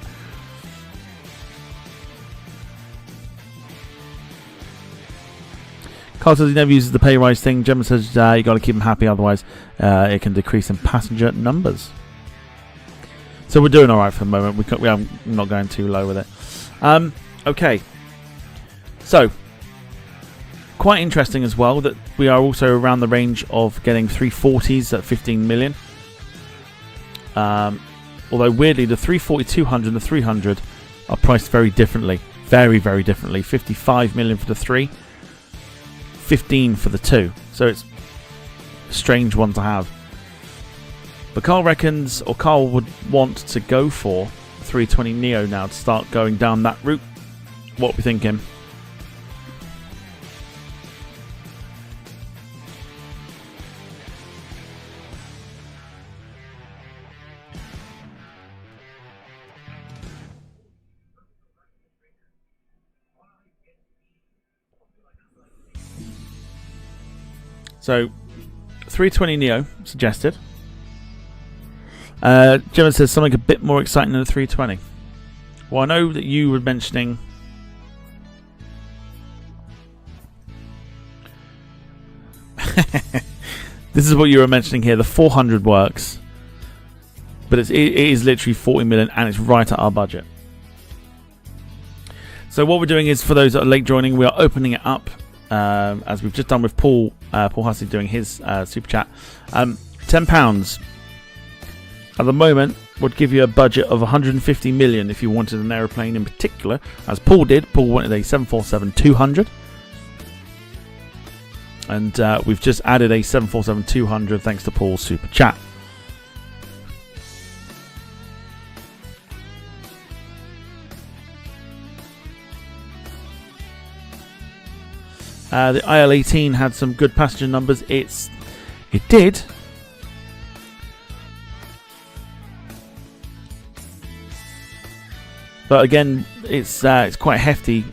Carl says he never uses the pay rise thing. Gemma says you got to keep him happy, otherwise it can decrease in passenger numbers. So we're doing all right for the moment. We're not going too low with it. Okay. So quite interesting as well that we are also around the range of getting 340s at 15 million. Although weirdly, the 340, 200, and the 300 are priced very differently. Very, very differently. 55 million for the 3. 15 for the 2, so it's a strange one to have. But Carl reckons, or Carl would want to go for 320 Neo now to start going down that route. What are we thinking? So, 320 Neo suggested. Gemma says something a bit more exciting than the 320. Well, I know that you were mentioning this is what you were mentioning here. The 400 works, but it is literally 40 million, and it's right at our budget. So what we're doing is, for those that are late joining, we are opening it up. As we've just done with Paul Hussey doing his super chat. £10 at the moment would give you a budget of 150 million if you wanted an aeroplane in particular, as Paul did. Paul wanted a 747-200, and we've just added a 747-200 thanks to Paul's super chat. The IL-18 had some good passenger numbers. It did. But again, it's quite hefty.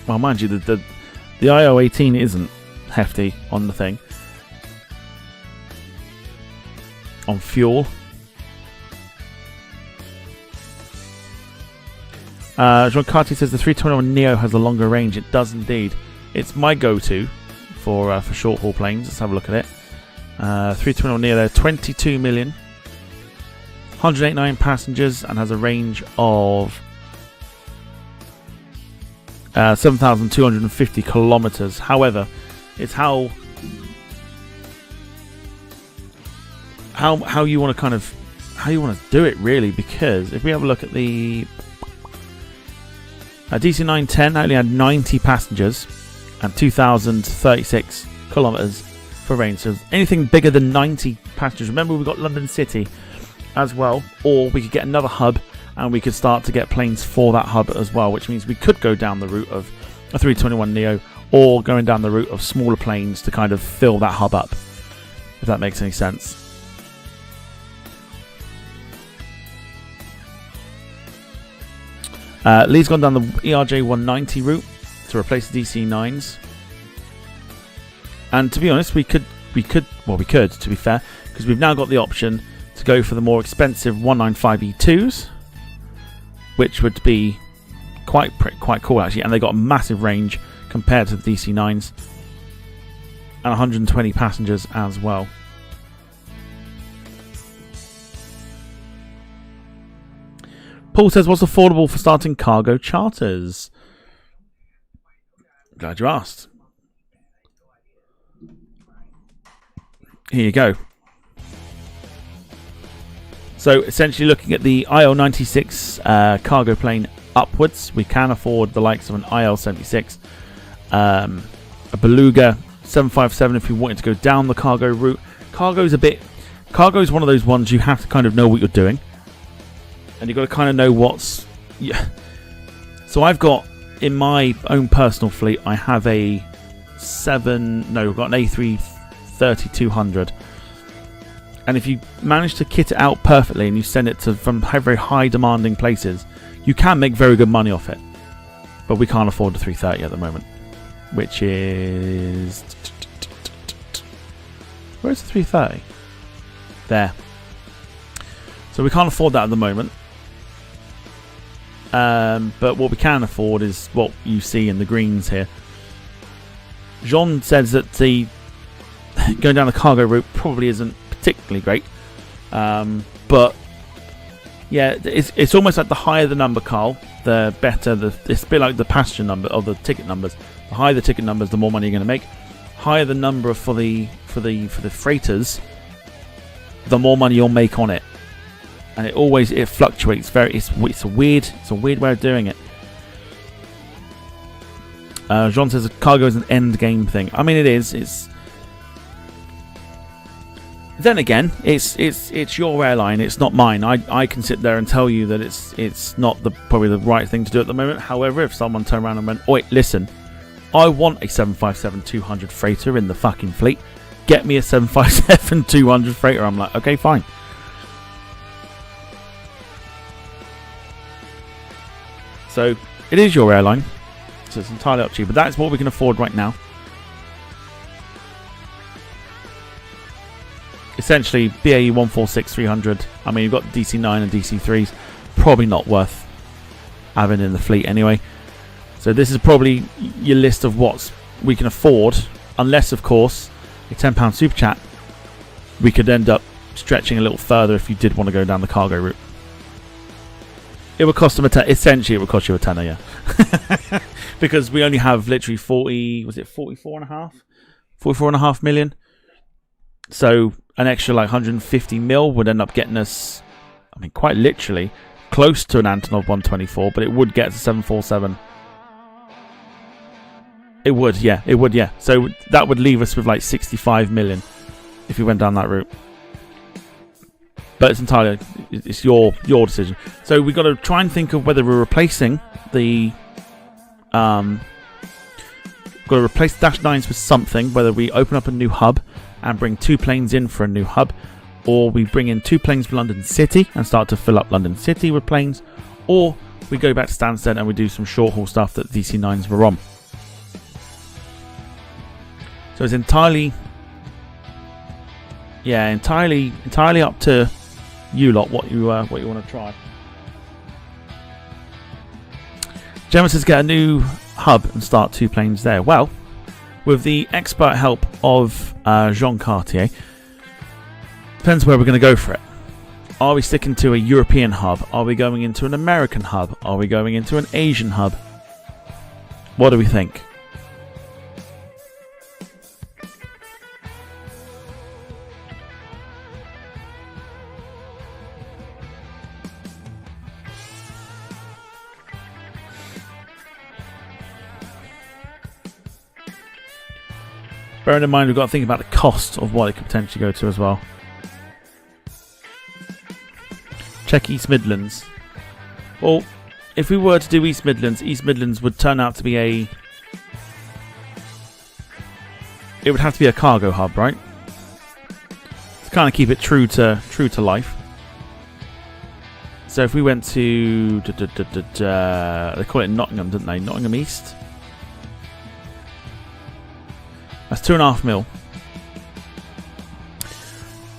Well, mind you, the IL-18 isn't hefty on the thing. On fuel. John Carty says the 321 Neo has a longer range. It does indeed. It's my go-to for short-haul planes. Let's have a look at it. 321 Neo there, 22 million. 189 passengers and has a range of 7,250 kilometers. However, it's how you want to do it, really, because if we have a look at the DC-910, only had 90 passengers and 2,036 kilometers for range. So anything bigger than 90 passengers. Remember, we've got London City as well, or we could get another hub and we could start to get planes for that hub as well, which means we could go down the route of a 321 Neo, or going down the route of smaller planes to kind of fill that hub up, if that makes any sense. Lee's gone down the ERJ 190 route to replace the DC-9s, and to be honest, we could, to be fair, because we've now got the option to go for the more expensive 195E2s, which would be quite cool actually, and they got a massive range compared to the DC-9s, and 120 passengers as well. Paul says, what's affordable for starting cargo charters? Glad you asked. Here you go. So essentially, looking at the IL-96 cargo plane upwards, we can afford the likes of an IL-76, a Beluga 757 if you wanted to go down the cargo route. Cargo is one of those ones you have to kind of know what you're doing, and you've got to kind of know what's... Yeah. So I've got, in my own personal fleet, I have we've got an A330-200. And if you manage to kit it out perfectly and you send it to from very high demanding places, you can make very good money off it. But we can't afford the 330 at the moment, which is... Where's the 330? There. So we can't afford that at the moment. But what we can afford is what you see in the greens here. Jean says that the going down the cargo route probably isn't particularly great, but yeah, it's almost like the higher the number, Carl, the better. It's a bit like the passenger number or the ticket numbers. The higher the ticket numbers, the more money you're going to make. Higher the number for the freighters, the more money you'll make on it. And it fluctuates it's a weird way of doing it. Jean says cargo is an end game thing. I mean, it is. Then again, it's your airline. It's not mine. I can sit there and tell you that it's not probably the right thing to do at the moment. However, if someone turned around and went, "Oh, wait, listen, I want a 757-200 freighter in the fucking fleet. Get me a 757-200 freighter," I'm like, okay, fine. So it is your airline, so it's entirely up to you. But that's what we can afford right now. Essentially, BAE 146-300. I mean, you've got DC9 and DC3s. Probably not worth having in the fleet anyway. So this is probably your list of what we can afford. Unless, of course, a £10 super chat, we could end up stretching a little further if you did want to go down the cargo route. It would cost them essentially, it would cost you a tenner, yeah. Because we only have literally 44.5 million. So an extra like 150 mil would end up getting us, I mean, quite literally close to an Antonov 124, but it would get to 747. It would, yeah. So that would leave us with like 65 million if we went down that route. But it's your decision. So we've got to try and think of whether we're replacing the got to replace Dash 9s with something, whether we open up a new hub and bring 2 planes in for a new hub, or we bring in 2 planes for London City and start to fill up London City with planes, or we go back to Stansted and we do some short haul stuff that DC9s were on. So it's entirely up to you lot what you want to try. Gemma says get a new hub and start 2 planes there. Well, with the expert help of Jean Cartier, depends where we're going to go for it. Are we sticking to a European hub? Are we going into an American hub? Are we going into an Asian hub? What do we think? Bearing in mind, we've got to think about the cost of what it could potentially go to as well. Check East Midlands. Well, if we were to do East Midlands would turn out to be it would have to be a cargo hub, right? To kind of keep it true to life. So if we went to they call it Nottingham, didn't they? Nottingham East. That's 2.5 mil.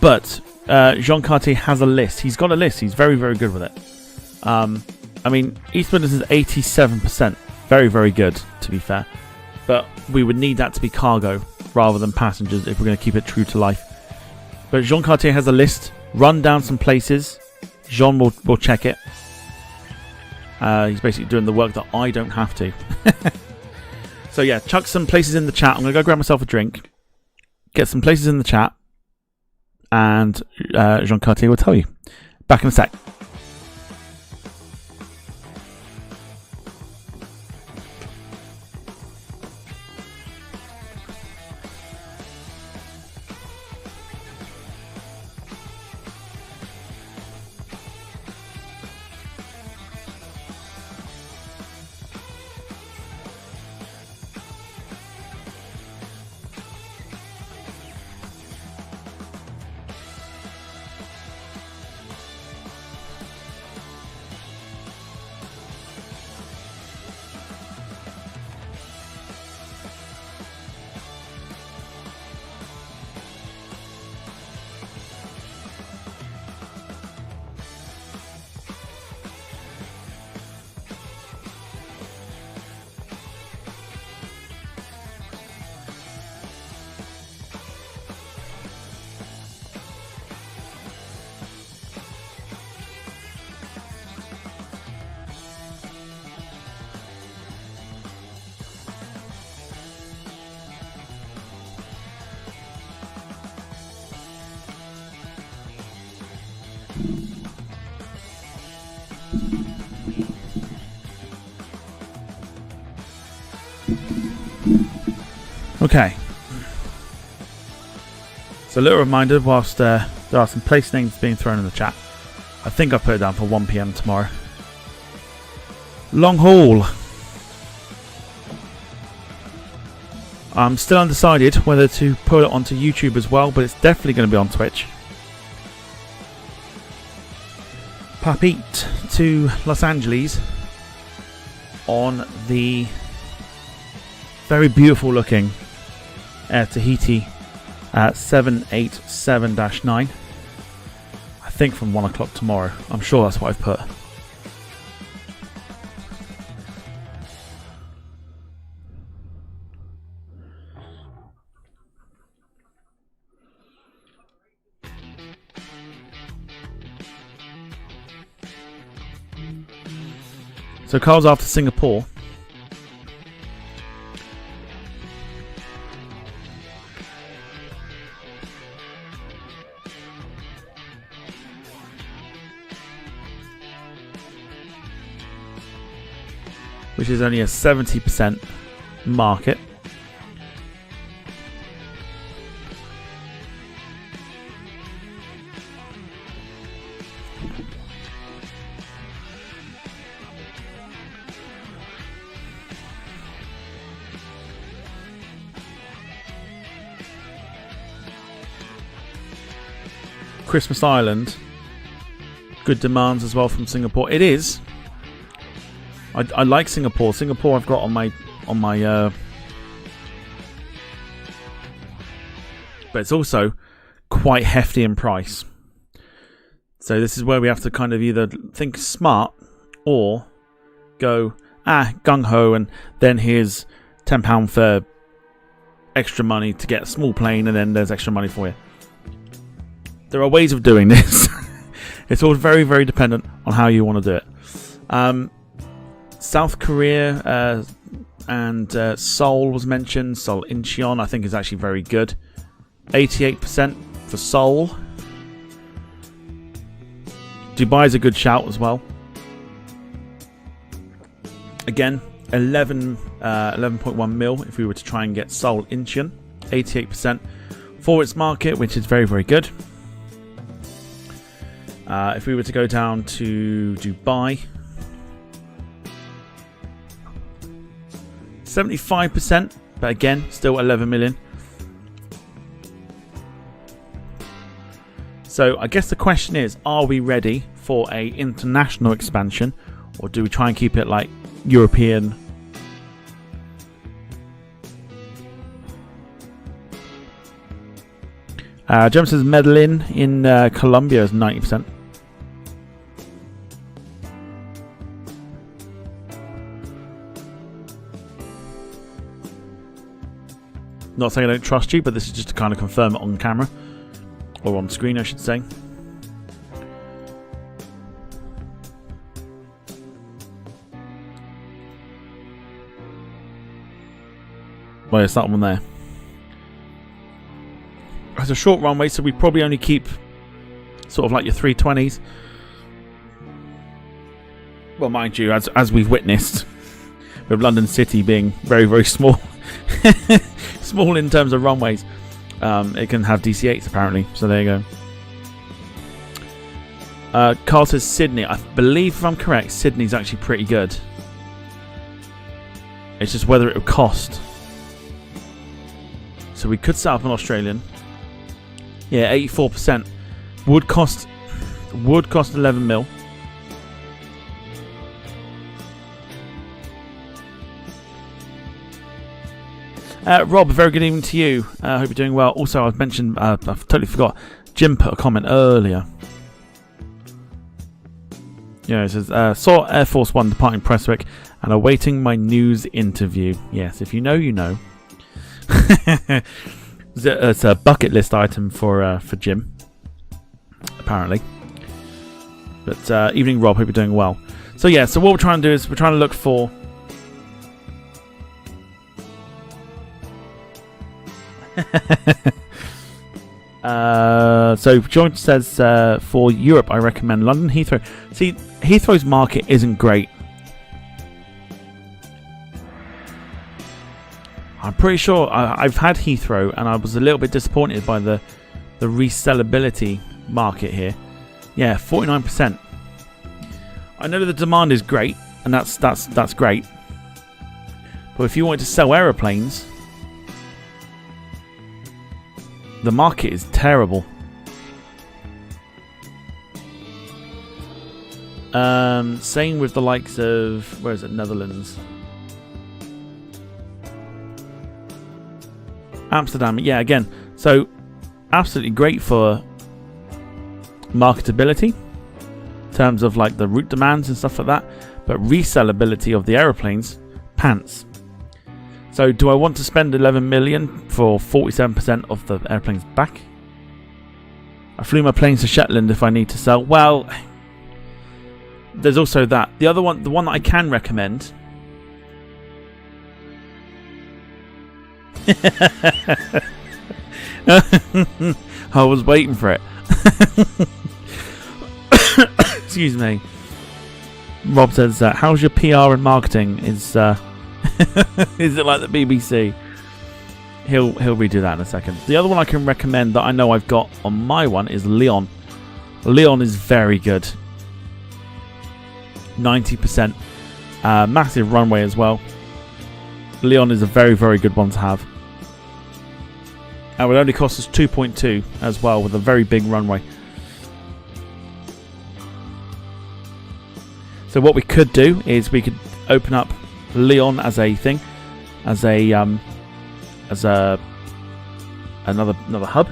But Jean Cartier has a list. He's got a list. He's very, very good with it. I mean, East Midlands is 87%. Very, very good, to be fair. But we would need that to be cargo rather than passengers if we're going to keep it true to life. But Jean Cartier has a list. Run down some places. Jean will check it. He's basically doing the work that I don't have to. So yeah, chuck some places in the chat. I'm going to go grab myself a drink, get some places in the chat, and Jean Cartier will tell you. Back in a sec. Okay. So a little reminder, whilst there are some place names being thrown in the chat, I think I put it down for 1 PM tomorrow. Long haul. I'm still undecided whether to put it onto YouTube as well, but it's definitely going to be on Twitch. Papit to Los Angeles on the very beautiful looking Air Tahiti 787-9. I think from 1 o'clock tomorrow. I'm sure that's what I've put. So Carl's after Singapore. Which is only a 70% market. Christmas Island, good demands as well from Singapore. It is. I like Singapore. Singapore I've got on my but it's also quite hefty in price. So this is where we have to kind of either think smart or go gung ho, and then here's £10 for extra money to get a small plane, and then there's extra money for you. There are ways of doing this. It's all very, very dependent on how you want to do it. South Korea and Seoul was mentioned. Seoul Incheon, I think, is actually very good. 88% for Seoul. Dubai is a good shout as well. Again, 11.1 mil if we were to try and get Seoul Incheon. 88% for its market, which is very, very good. If we were to go down to Dubai, 75%, but again, still 11 million. So I guess the question is, are we ready for a international expansion, or do we try and keep it like European? Jem says Medellin in Colombia is 90%. Not saying I don't trust you, but this is just to kind of confirm it on camera. Or on screen, I should say. Well, it's that one there. It's a short runway, so we probably only keep sort of like your 320s. Well, mind you, as we've witnessed, with London City being very, very small. Small in terms of runways. It can have DC-8s apparently, so there you go. Carl says Sydney. I believe, if I'm correct, Sydney's actually pretty good. It's just whether it would cost. So we could set up an Australian. Yeah, 84%. Would cost 11 mil. Rob, a very good evening to you. I hope you're doing well. Also, I've mentioned, I've totally forgot, Jim put a comment earlier. Yeah, it says, saw Air Force One departing Prestwick and awaiting my news interview. Yes, if you know, you know. It's a bucket list item for Jim, apparently. But evening, Rob, hope you're doing well. So yeah, so what we're trying to do is we're trying to look for... so John says for Europe I recommend London Heathrow. See, Heathrow's market isn't great. I'm pretty sure I've had Heathrow, and I was a little bit disappointed by the resellability market here. Yeah, 49%. I know that the demand is great, and that's great. But if you want to sell aeroplanes, the market is terrible. Same with the likes of, where is it, Netherlands, Amsterdam. Yeah, again, so absolutely great for marketability in terms of like the route demands and stuff like that, but resellability of the aeroplanes, pants. So do I want to spend 11 million for 47% of the airplanes back? I flew my planes to Shetland if I need to sell. Well, there's also that. The other one, the one that I can recommend. I was waiting for it. Excuse me. Rob says, how's your PR and marketing? Is it like the BBC? He'll redo that in a second. The other one I can recommend that I know I've got on my one is Leon. Leon is very good. 90%. Massive runway as well. Leon is a very, very good one to have. And it would only cost us 2.2 as well, with a very big runway. So what we could do is we could open up Leon as a thing, as another hub.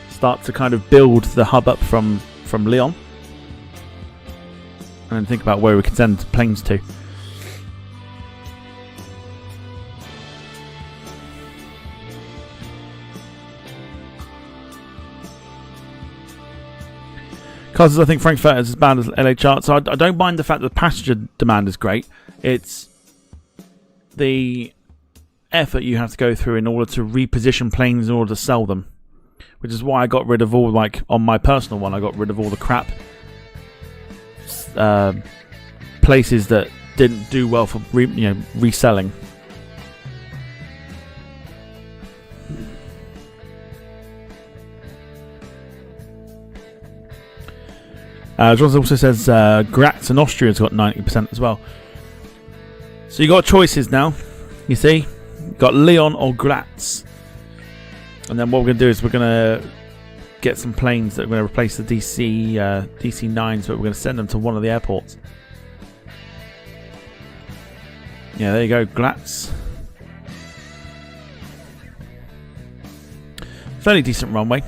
Start to kind of build the hub up from Leon, and then think about where we can send planes to. Because I think Frankfurt is as bad as LA chart, so I don't mind the fact that the passenger demand is great. It's the effort you have to go through in order to reposition planes in order to sell them, which is why I got rid of all, like on my personal one, I got rid of all the crap places that didn't do well for reselling. Johnson also says Graz in Austria's got 90% as well. So you got choices now. You see, you've got Leon or Graz, and then what we're going to do is we're going to get some planes that are going to replace the DC9s, but we're going to send them to one of the airports. Yeah, there you go, Graz. Fairly decent runway.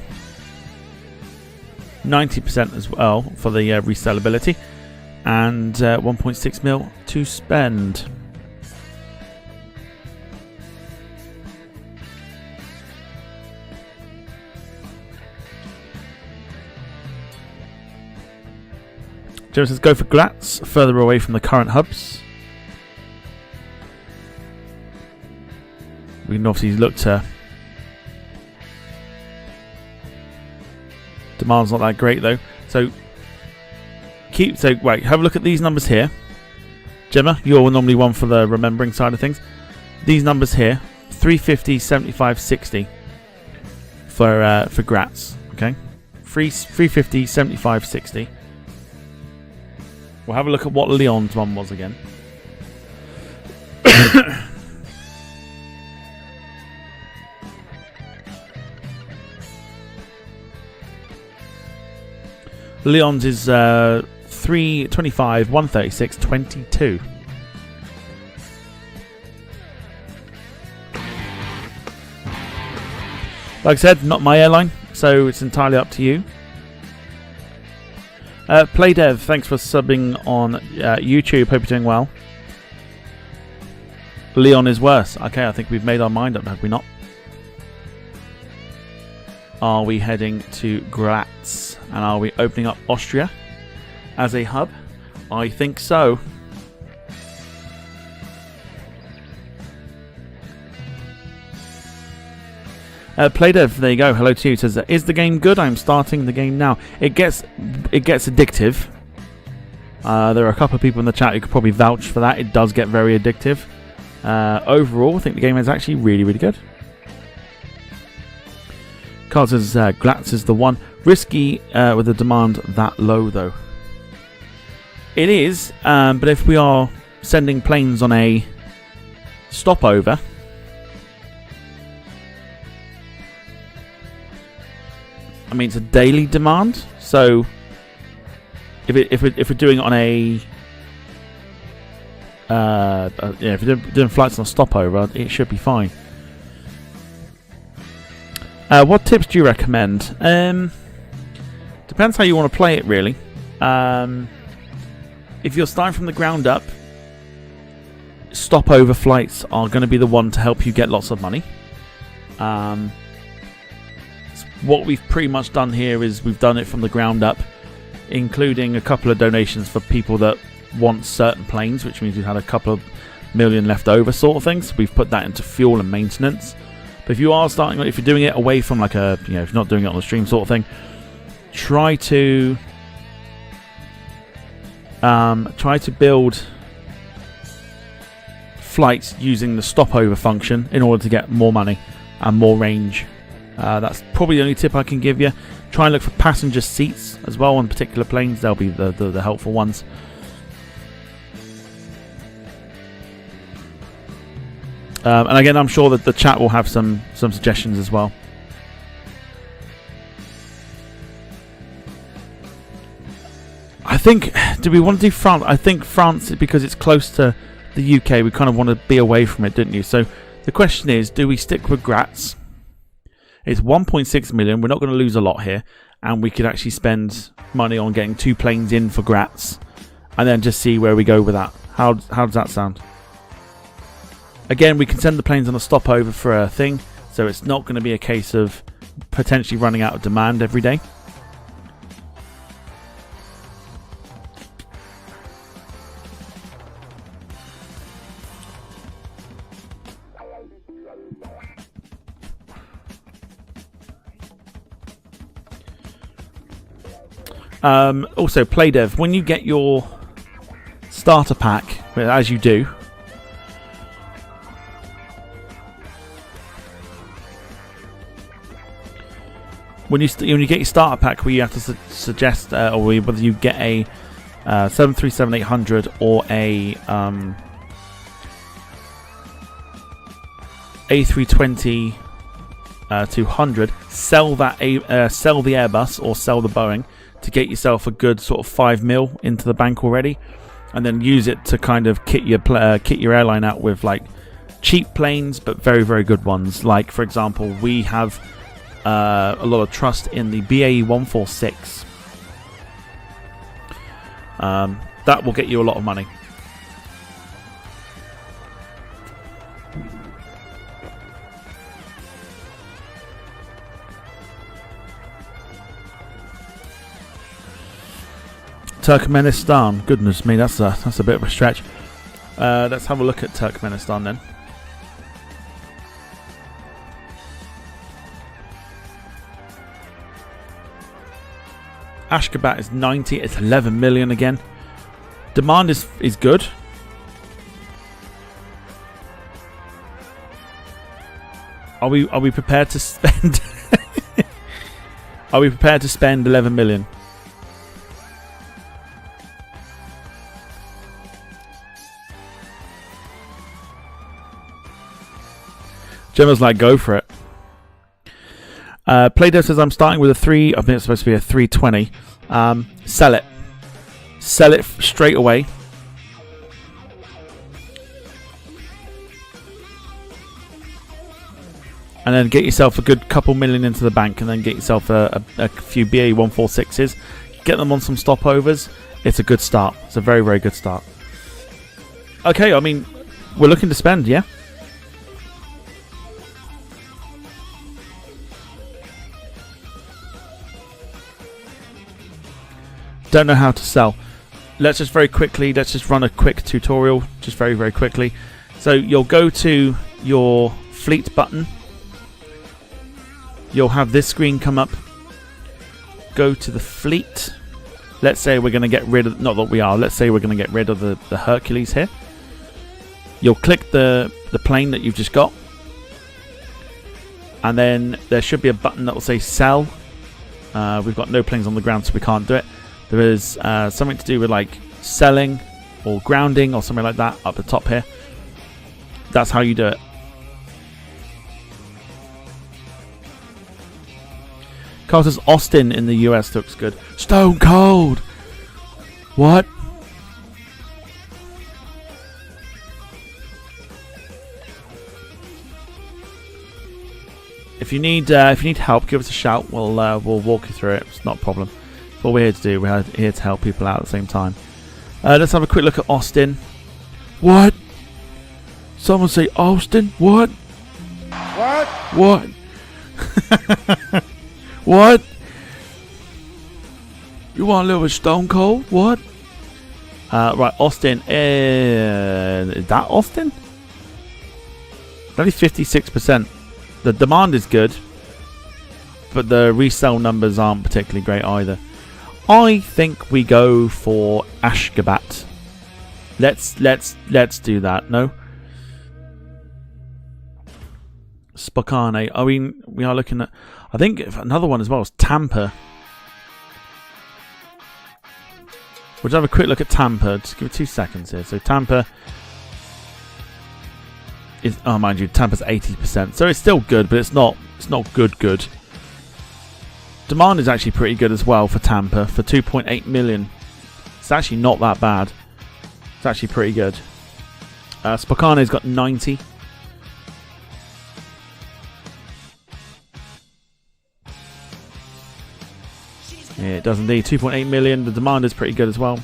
90% as well for the resellability, and 1.6 mil to spend. Joe says go for Graz, further away from the current hubs. We can obviously look to. Demand's not that great though, so wait, have a look at these numbers here. Gemma, you're normally one for the remembering side of things. These numbers here: 350, 75, 60 for Graz. Okay, 350, 75, 60. We'll have a look at what Leon's one was again. Leon's is 325, 136, 22. Like I said, not my airline, so it's entirely up to you. Playdev, thanks for subbing on YouTube. Hope you're doing well. Leon is worse. Okay, I think we've made our mind up, have we not? Are we heading to Graz? And are we opening up Austria as a hub? I think so. Playdev, there you go. Hello to you. It says, is the game good? I'm starting the game now. It gets addictive. There are a couple of people in the chat who could probably vouch for that. It does get very addictive. Overall, I think the game is actually really, really good. Carl says Glatz is the one. Risky with a demand that low, though. It is, but if we are sending planes on a stopover, I mean, it's a daily demand, so if we're doing it on a if you're doing flights on a stopover, it should be fine. What tips do you recommend? Depends how you want to play it, really. If you're starting from the ground up, stopover flights are going to be the one to help you get lots of money. What we've pretty much done here is we've done it from the ground up, including a couple of donations for people that want certain planes, which means we've had a couple of million left over sort of things. We've put that into fuel and maintenance. But if you are starting, if you're doing it away from like a, if you're not doing it on the stream sort of thing, try to build flights using the stopover function in order to get more money and more range. That's probably the only tip I can give you. Try and look for passenger seats as well on particular planes. They'll be the helpful ones. And again, I'm sure that the chat will have some suggestions as well. I think, do we want to do France? I think France, because it's close to the UK, we kind of want to be away from it, didn't you? So the question is, do we stick with Graz? It's 1.6 million. We're not going to lose a lot here. And we could actually spend money on getting 2 planes in for Graz. And then just see where we go with that. How does that sound? Again, we can send the planes on a stopover for a thing. So it's not going to be a case of potentially running out of demand every day. Also, PlayDev, when you get your starter pack, as you do, when you get your starter pack, where you have to suggest, or whether you get a 737-800 or a A320 200, sell the Airbus or sell the Boeing to get yourself a good sort of 5 mil into the bank already, and then use it to kind of kit your airline out with like cheap planes but very, very good ones. Like, for example, we have a lot of trust in the BAE 146. That will get you a lot of money. Turkmenistan, goodness me, that's a bit of a stretch. Let's have a look at Turkmenistan then. Ashgabat is 90. It's 11 million again. Demand is good. Are we prepared to spend? Are we prepared to spend 11 million? Gemma's like, go for it. Play-Doh says, I'm starting with a 3. I think it's supposed to be a 320. Sell it. Sell it straight away. And then get yourself a good couple million into the bank, and then get yourself a few BA 146s. Get them on some stopovers. It's a good start. It's a very, very good start. Okay, I mean, we're looking to spend, yeah? Don't know how to sell. Let's just run a quick tutorial, just very, very quickly. So you'll go to your fleet button. You'll have this screen come up. Go to the fleet. Let's say we're going to get rid of, not that we are, let's say we're going to get rid of the Hercules here. you'll click the plane that you've just got, and then there should be a button that will say sell. We've got no planes on the ground, so we can't do it. There is something to do with like selling or grounding or something like that up the top here. That's how you do it. Carl says Austin in the US looks good. Stone Cold. What? If you need help, give us a shout. We'll walk you through it. It's not a problem. It's what we're here to do. We're here to help people out at the same time. Let's have a quick look at Austin. What? Someone say Austin? What? What? What? What? You want a little bit Stone Cold? What? Right, Austin. Is that Austin? Only 56%. The demand is good, but the resale numbers aren't particularly great either. I think we go for Ashgabat. Let's do that. No. Spokane. I mean, we are looking at. I think another one as well is Tampa. We'll just have a quick look at Tampa. Just give it 2 seconds here. So Tampa is, oh mind you, Tampa's 80%. So it's still good, but it's not good. Demand is actually pretty good as well for Tampa for 2.8 million. It's actually not that bad. It's actually pretty good. Spokane's got 90. Yeah, it does indeed. 2.8 million. The demand is pretty good as well.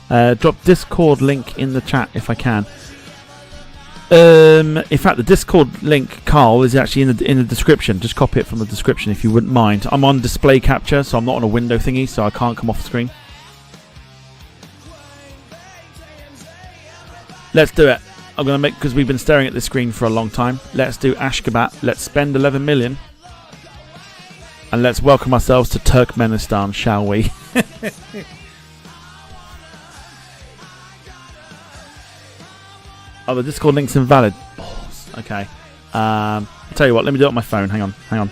Drop Discord link in the chat if I can. In fact, the Discord link, Carl, is actually in the description. Just copy it from the description if you wouldn't mind. I'm on display capture, so I'm not on a window thingy, so I can't come off the screen. Let's do it. I'm gonna make, because we've been staring at this screen for a long time. Let's do Ashgabat. Let's spend 11 million. And let's welcome ourselves to Turkmenistan, shall we? Oh, the Discord link's invalid. Okay. I'll tell you what, let me do it on my phone. Hang on.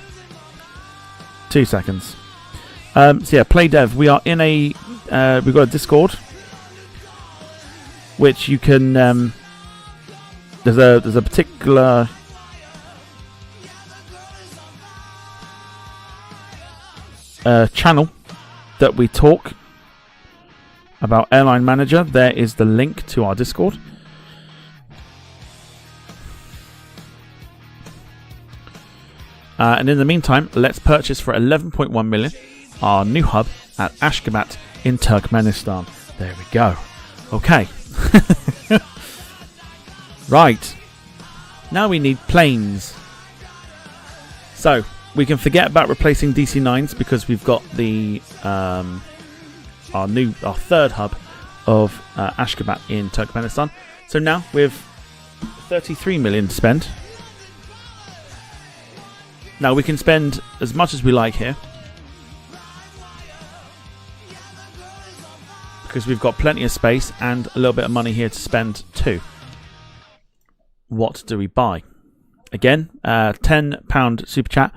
2 seconds. So yeah, Play Dev. We are in a... we've got a Discord. Which you can... there's a particular... channel that we talk about Airline Manager. There is the link to our Discord. And in the meantime, let's purchase for 11.1 million our new hub at Ashgabat in Turkmenistan. There we go. Okay. Right. Now we need planes. So we can forget about replacing DC-9s because we've got the our third hub of Ashgabat in Turkmenistan. So now we have 33 million to spend. Now we can spend as much as we like here because we've got plenty of space and a little bit of money here to spend too. What do we buy? Again, £10 super chat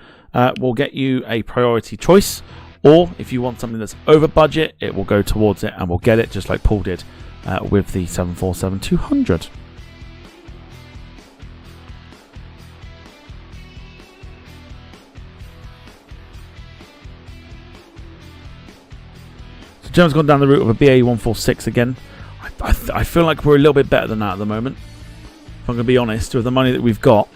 will get you a priority choice, or if you want something that's over budget, it will go towards it and we'll get it just like Paul did with the 747-200. Jones gone down the route of a BA146 again. I feel like we're a little bit better than that at the moment. If I'm going to be honest, with the money that we've got.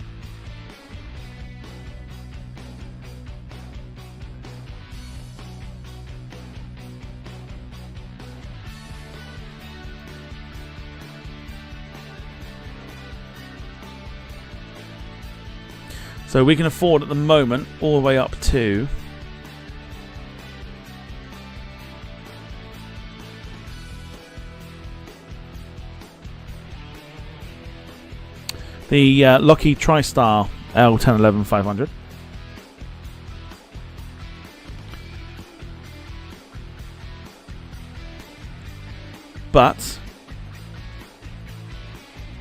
So we can afford at the moment all the way up to... the Lockheed TriStar L1011-500. But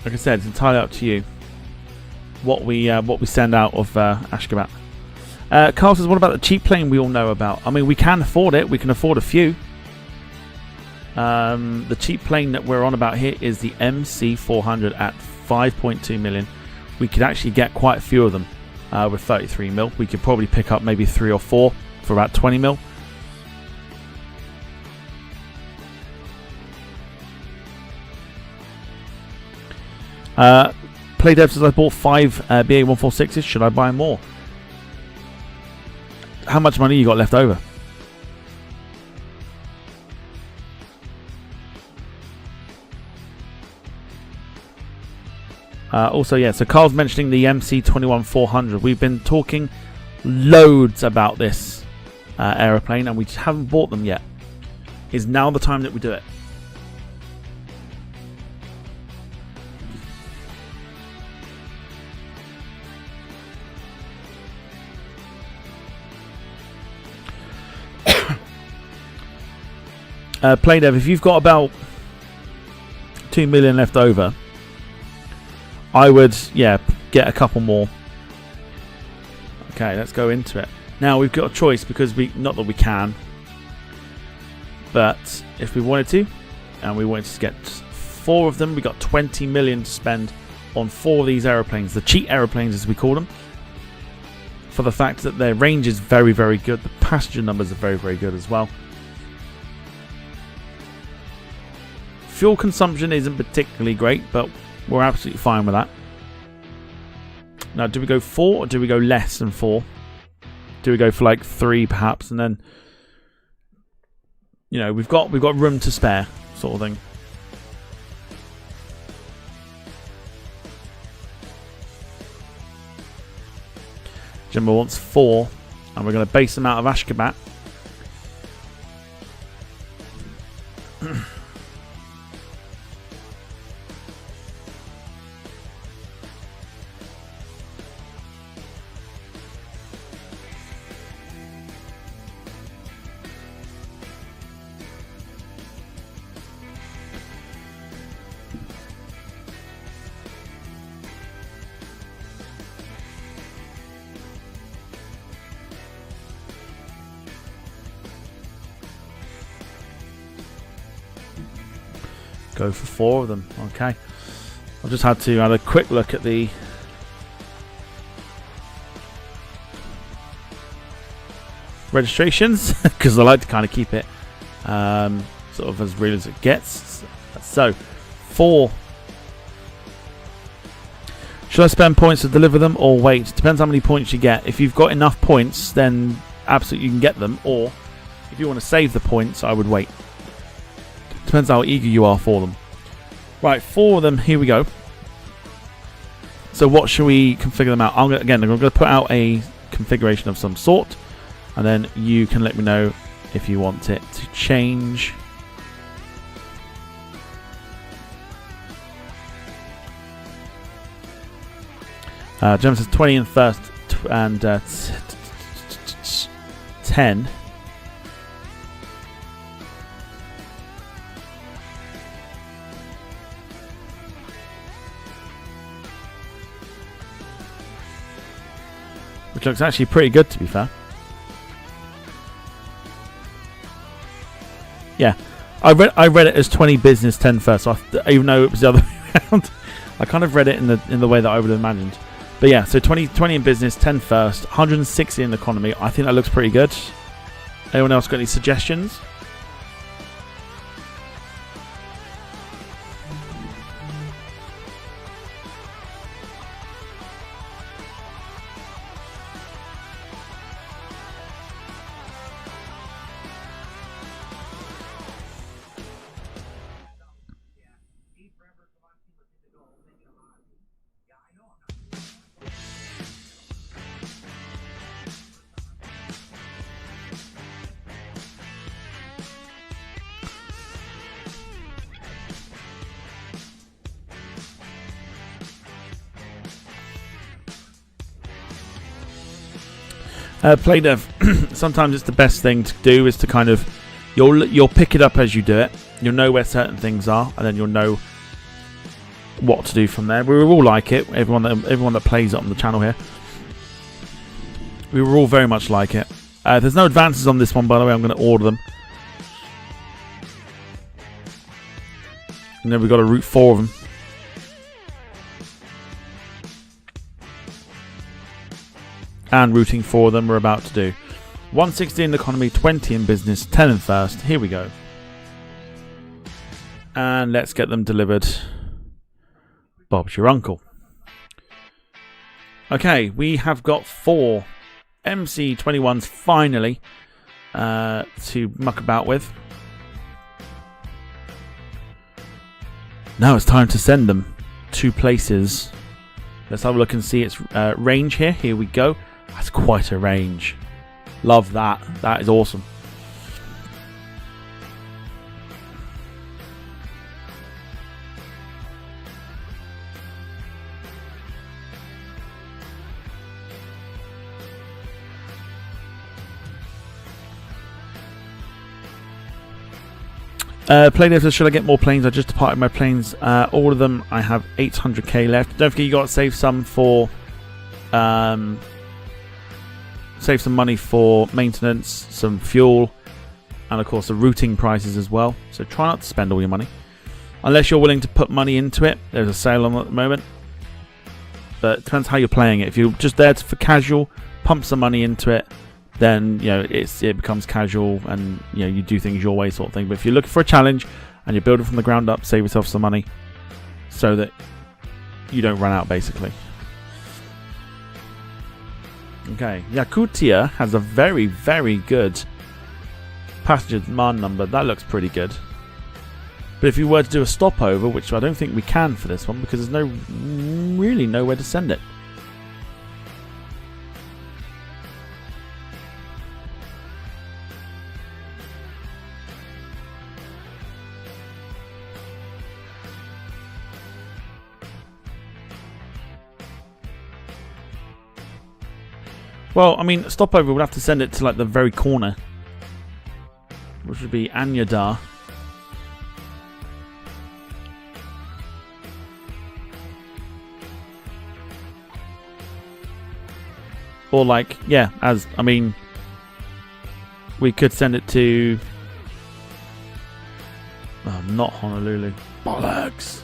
like I said, it's entirely up to you what we send out of Ashgabat. Carl says, what about the cheap plane we all know about? I mean, we can afford it. We can afford a few. The cheap plane that we're on about here is the MC400 at 5.2 million. We could actually get quite a few of them with 33 mil. We could probably pick up maybe 3 or 4 for about 20 mil. Playdev says, I bought 5 BA146s. Should I buy more? How much money you got left over? Also, yeah, so Carl's mentioning the MC21-400. We've been talking loads about this aeroplane, and we just haven't bought them yet. Is now the time that we do it. Playdev, if you've got about 2 million left over, I would, yeah, get a couple more. Okay, let's go into it. Now we've got a choice because not that we can, but if we wanted to, and we wanted to get 4 of them, we got 20 million to spend on 4 of these aeroplanes, the cheat aeroplanes as we call them, for the fact that their range is very, very good. The passenger numbers are very, very good as well. Fuel consumption isn't particularly great, but we're absolutely fine with that. Now, do we go 4 or do we go less than 4? Do we go for like 3 perhaps, and then, you know, we've got room to spare, sort of thing. Jimbo wants 4, and we're going to base them out of Ashgabat. Go for 4 of them. Okay, I've just had to have a quick look at the registrations because I like to kind of keep it sort of as real as it gets. So 4. Should I spend points to deliver them or wait? Depends how many points you get. If you've got enough points, then absolutely you can get them, or if you want to save the points, I would wait. Depends how eager you are for them. Right, 4 of them, here we go. So what should we configure them out? I'm going to put out a configuration of some sort, and then you can let me know if you want it to change. Gem says 20 in first and 10. Which looks actually pretty good, to be fair. Yeah, I read it as 20 business, 10 first. So even though it was the other way around, I kind of read it in the way that I would have imagined. But yeah, so 20 in business, 10 first, 160 in economy. I think that looks pretty good. Anyone else got any suggestions? Playdev, sometimes it's the best thing to do is to kind of you'll pick it up as you do it. You'll know where certain things are, and then you'll know what to do from there. We will all like it. Everyone that plays it on the channel here, we will all very much like it. There's no advances on this one, by the way. I'm going to order them. And then we've got to route 4 of them. And routing 4 of them we're about to do. 160 in economy, 20 in business, 10 in first. Here we go. And let's get them delivered. Bob's your uncle. Okay, we have got 4 MC21s finally to muck about with. Now it's time to send them to places. Let's have a look and see its range here. Here we go. That's quite a range. Love that. That is awesome. Playlist, should I get more planes? I just departed my planes. All of them, I have 800k left. Don't forget you got to save some for save some money for maintenance, some fuel, and of course the routing prices as well. So try not to spend all your money unless you're willing to put money into it. There's a sale on at the moment, but it depends how you're playing it. If you're just there for casual, pump some money into it, then it becomes casual and you do things your way sort of thing. But if you're looking for a challenge and you're building from the ground up, save yourself some money so that you don't run out basically. Okay, Yakutia has a very, very good passenger demand number. That looks pretty good. But if you were to do a stopover, which I don't think we can for this one because there's really nowhere to send it. Well, I mean, stopover would have to send it to like the very corner, which would be Anyadar. Or like, yeah, we could send it to not Honolulu. Bollocks.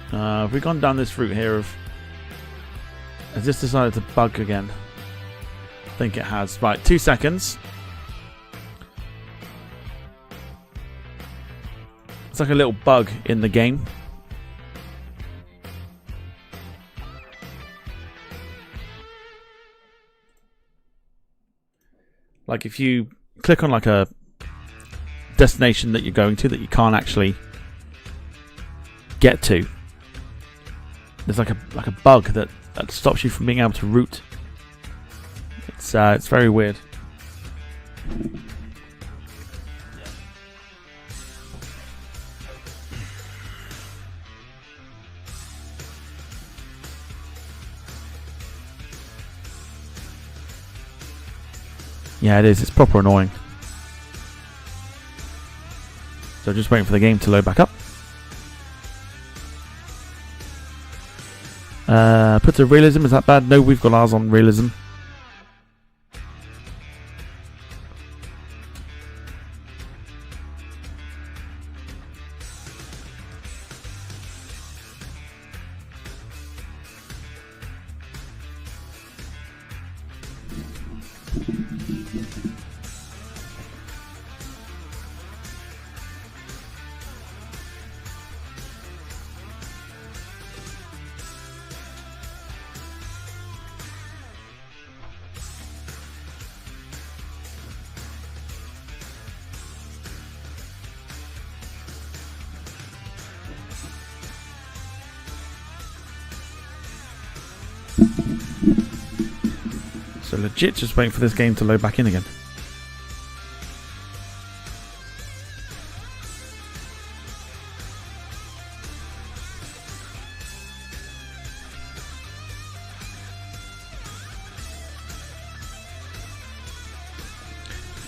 Have we gone down this route here has this decided to bug again? I think it has. Right, 2 seconds. It's like a little bug in the game. Like if you click on like a destination that you're going to that you can't actually get to, there's like a bug that stops you from being able to route. It's very weird. Yeah, it is. It's proper annoying. So just waiting for the game to load back up. Put a realism, is that bad? No, we've got ours on realism. So legit just waiting for this game to load back in again.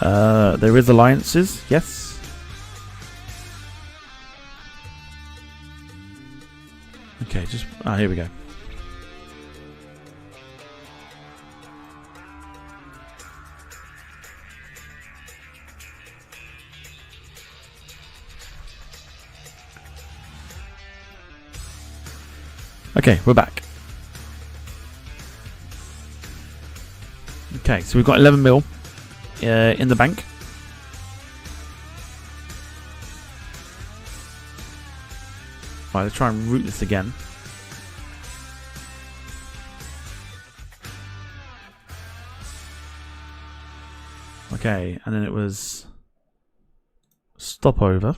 There is alliances, yes. Okay, just here we go. Okay, we're back. Okay, so we've got 11 mil in the bank. Right, let's try and route this again. Okay, and then it was stopover.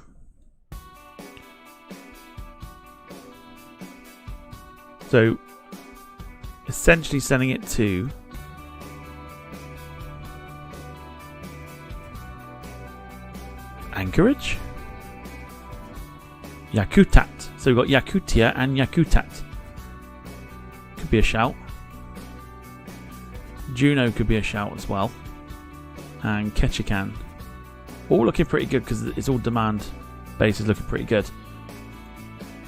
So, essentially sending it to Anchorage? Yakutat. So we've got Yakutia and Yakutat. Could be a shout. Juneau could be a shout as well. And Ketchikan. All looking pretty good because it's all demand bases looking pretty good.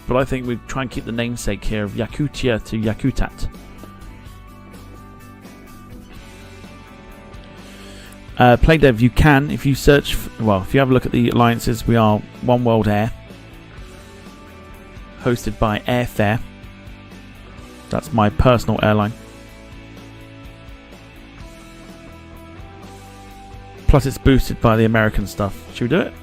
But I think we try and keep the namesake here of Yakutia to Yakutat. Playdev, you can, if you search, if you have a look at the alliances, we are One World Air, hosted by Airfare. That's my personal airline. Plus it's boosted by the American stuff. Should we do it?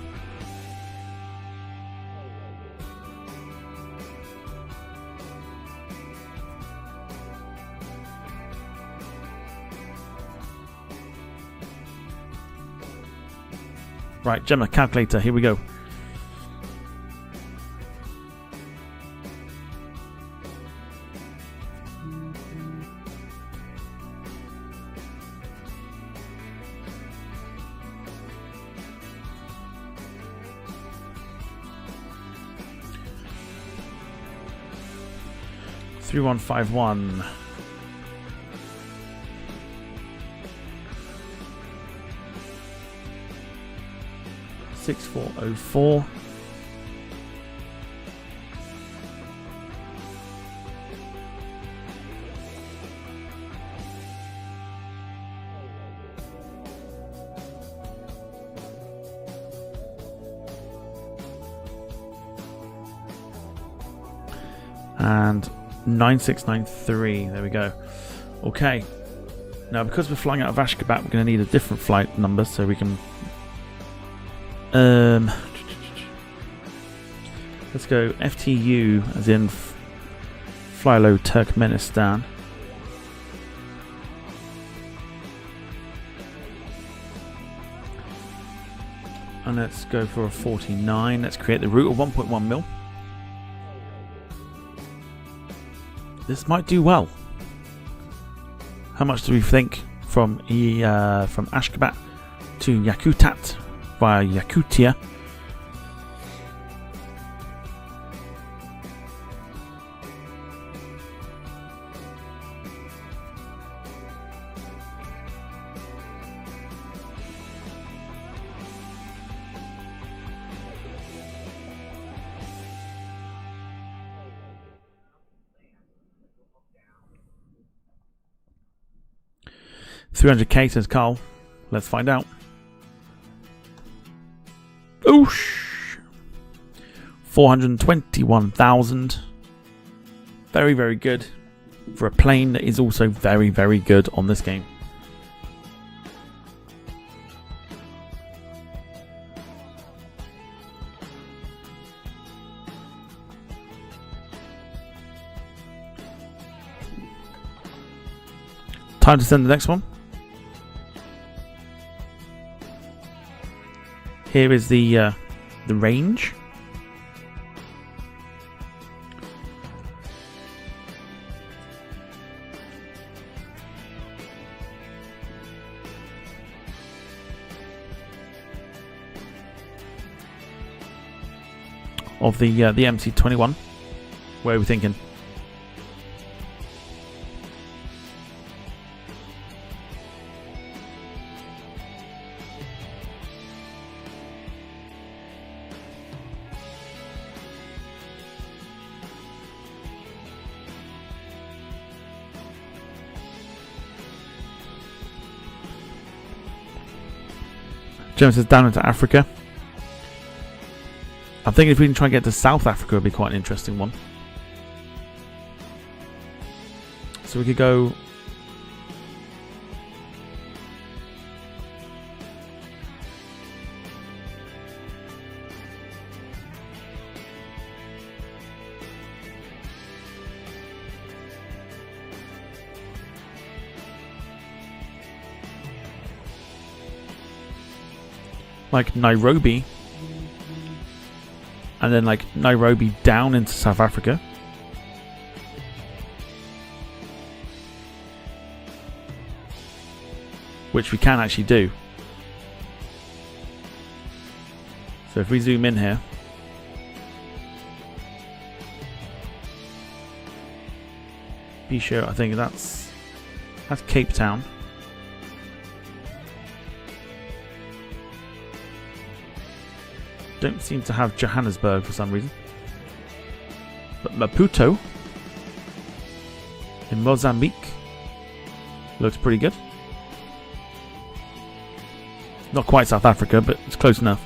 Right, Gemma, calculator, here we go. $3151. $6404. And 9693. There we go. Okay. Now, because we're flying out of Ashgabat, we're going to need a different flight number so we can. Let's go FTU, as in FlyLo Turkmenistan. And let's go for a 49. Let's create the route of 1.1 mil. This might do well. How much do we think from Ashgabat to Yakutat via Yakutia? $300k, says Carl. Let's find out. Oosh! 421,000. Very, very good for a plane that is also very, very good on this game. Time to send the next one. Here is the range. Of the MC21. Where are we thinking? Gemma says down into Africa. I'm thinking if we can try and get to South Africa, it'd be quite an interesting one. So we could go. Like Nairobi, and then like Nairobi down into South Africa. Which we can actually do. So if we zoom in here, be sure, I think that's Cape Town. Don't seem to have Johannesburg for some reason. But Maputo in Mozambique looks pretty good. Not quite South Africa, but it's close enough.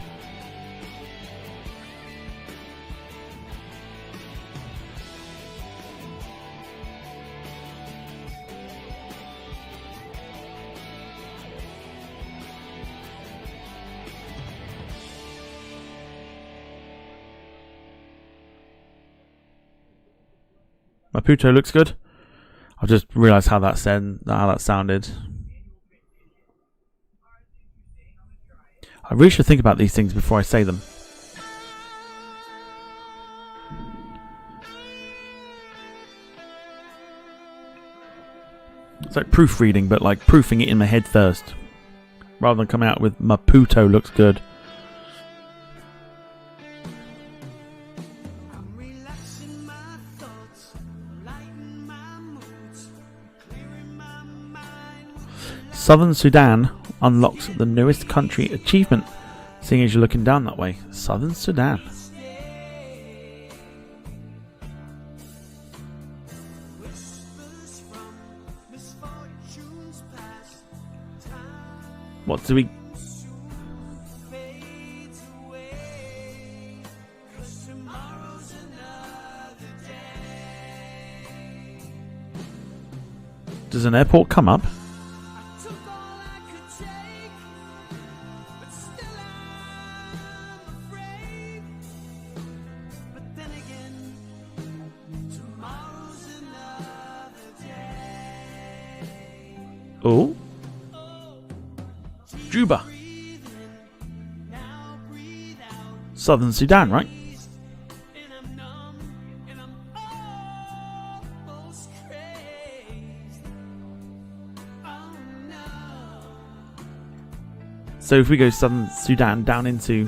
Maputo looks good. I've just realised how that sounded. I really should think about these things before I say them. It's like proofreading, but like proofing it in my head first, rather than coming out with Maputo looks good. Southern Sudan unlocks the newest country achievement, seeing as you're looking down that way. Southern Sudan. What do we... Does an airport come up? Oh, Juba, Southern Sudan, right? So if we go Southern Sudan down into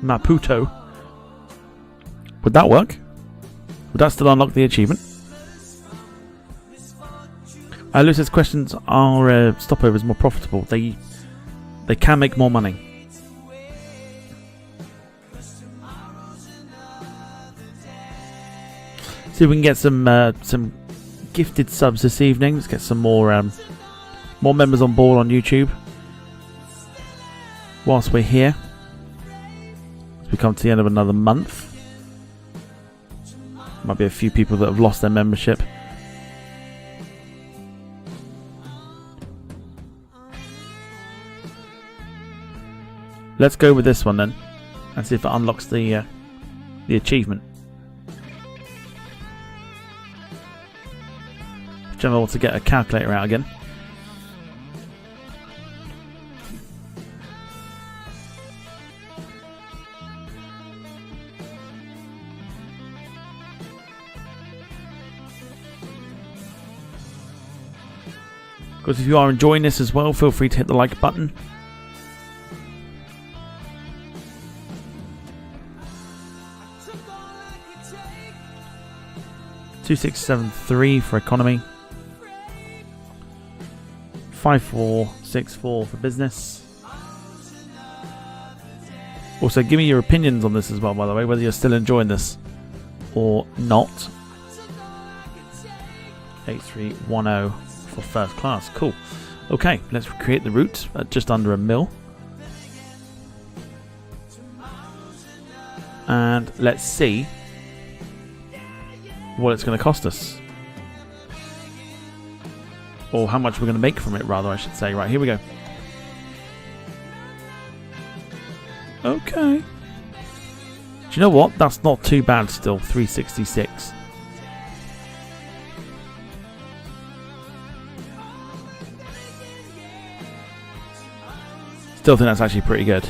Maputo, would that work? Would that still unlock the achievement? Lucy's questions are stopovers more profitable. They can make more money. See if we can get some gifted subs this evening. Let's get some more members on board on YouTube whilst we're here. We come to the end of another month. Might be a few people that have lost their membership. Let's go with this one then, and see if it unlocks the achievement. Gemma wants to get a calculator out again. Of course, if you are enjoying this as well, feel free to hit the like button. $2673 for economy. 5464 for business. Also, give me your opinions on this as well, by the way, whether you're still enjoying this or not. 8310 for first class. Cool. Okay, let's create the route at just under £1 mil. And let's see what it's going to cost us. Or how much we're going to make from it, rather, I should say. Right, here we go. Okay. Do you know what? That's not too bad still. 366. Still think that's actually pretty good.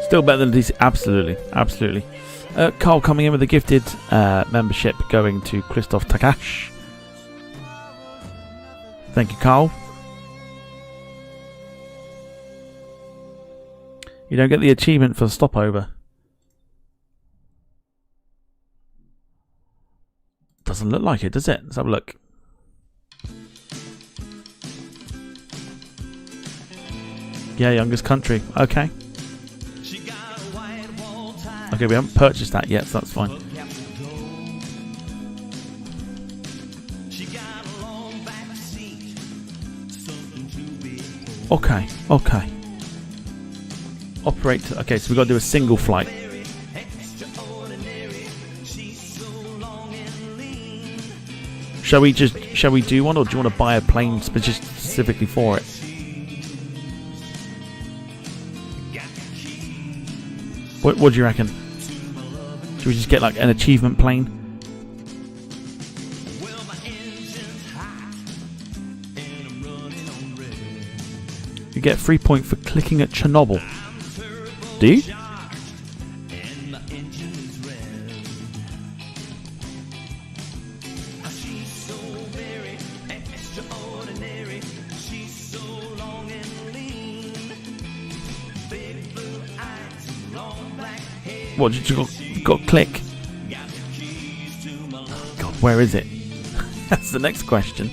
Still better than DC. Absolutely. Absolutely. Carl coming in with a gifted membership going to Christoph Takash. Thank you, Carl. You don't get the achievement for stopover. Doesn't look like it, does it? Let's have a look. Yeah, youngest country. Okay. Okay, we haven't purchased that yet, so that's fine. Okay, okay. Operate. Okay, so we've got to do a single flight. Shall we do one, or do you want to buy a plane specifically for it? What do you reckon? Should we just get like an achievement plane? You get 3 points for clicking at Chernobyl. Do you? What did you got click? Oh God, where is it? That's the next question.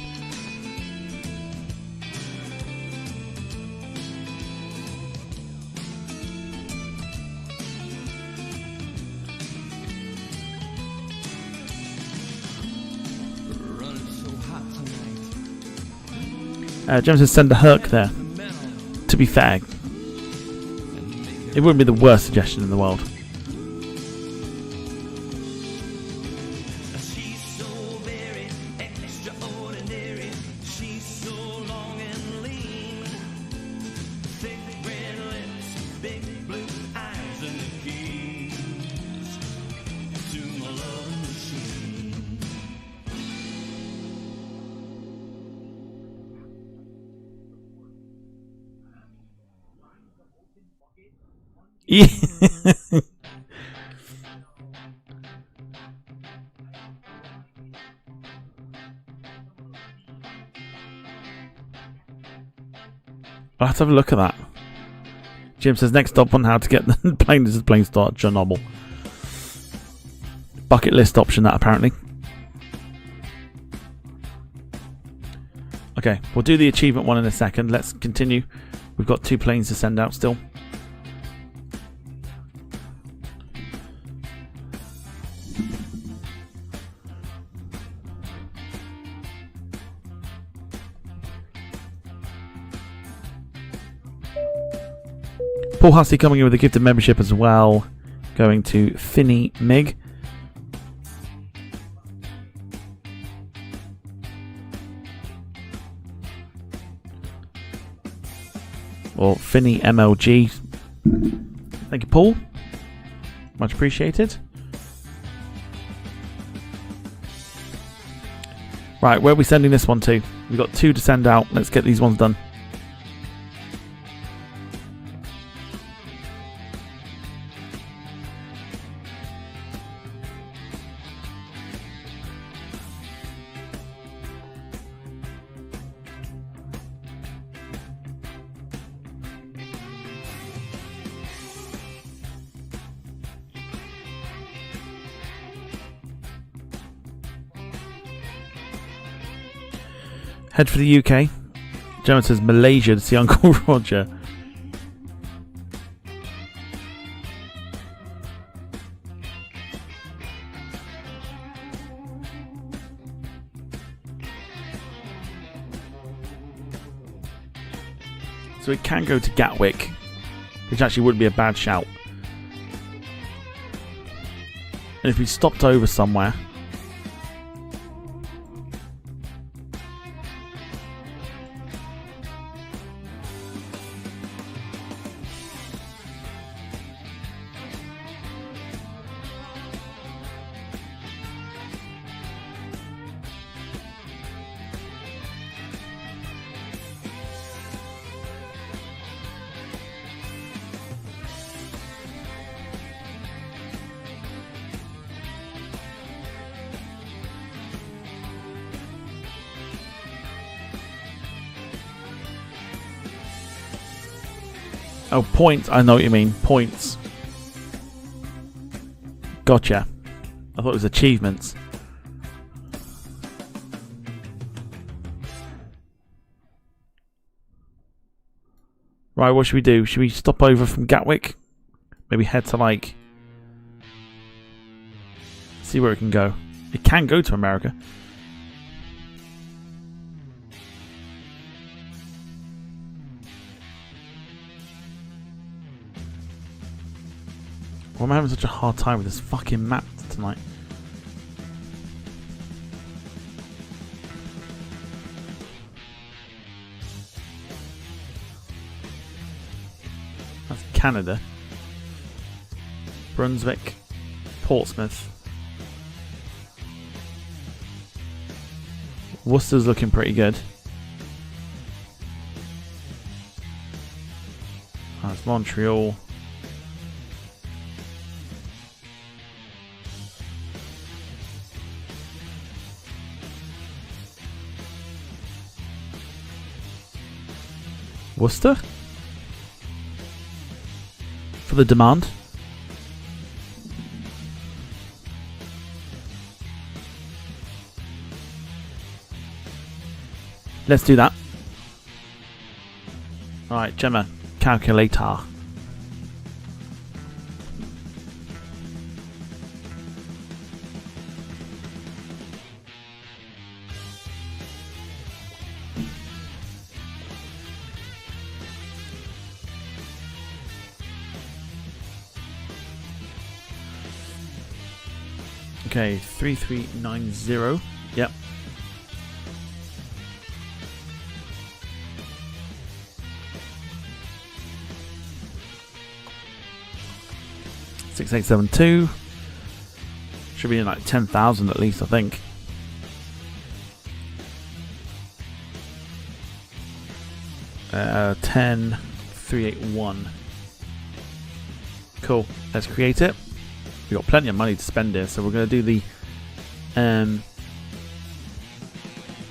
James says send a Herc there. To be fair, it wouldn't be the worst suggestion in the world. Yeah. I'll have to have a look at that. Jim says next up on how to get the plane is plane start Chernobyl. Bucket list option that apparently. Okay, we'll do the achievement one in a second. Let's continue. We've got 2 planes to send out still. Paul Hussey coming in with a gifted membership as well, going to Finny Mig. Or Finny MLG. Thank you, Paul. Much appreciated. Right, where are we sending this one to? We've got 2 to send out. Let's get these ones done. Head for the UK. Gemma says Malaysia to see Uncle Roger. So it can go to Gatwick, which actually would be a bad shout. And if we stopped over somewhere, oh, points. I know what you mean. Points. Gotcha. I thought it was achievements. Right, what should we do? Should we stop over from Gatwick? Maybe head to, like... see where it can go. It can go to America. Why am I having such a hard time with this fucking map tonight? That's Canada. Brunswick. Portsmouth. Worcester's looking pretty good. That's Montreal. Worcester? For the demand? Let's do that. Alright, Gemma, calculator. Okay, 3390. Yep. $6872. Should be in like 10,000 at least, I think. $10,381. Cool. Let's create it. We've got plenty of money to spend here, so we're going to do the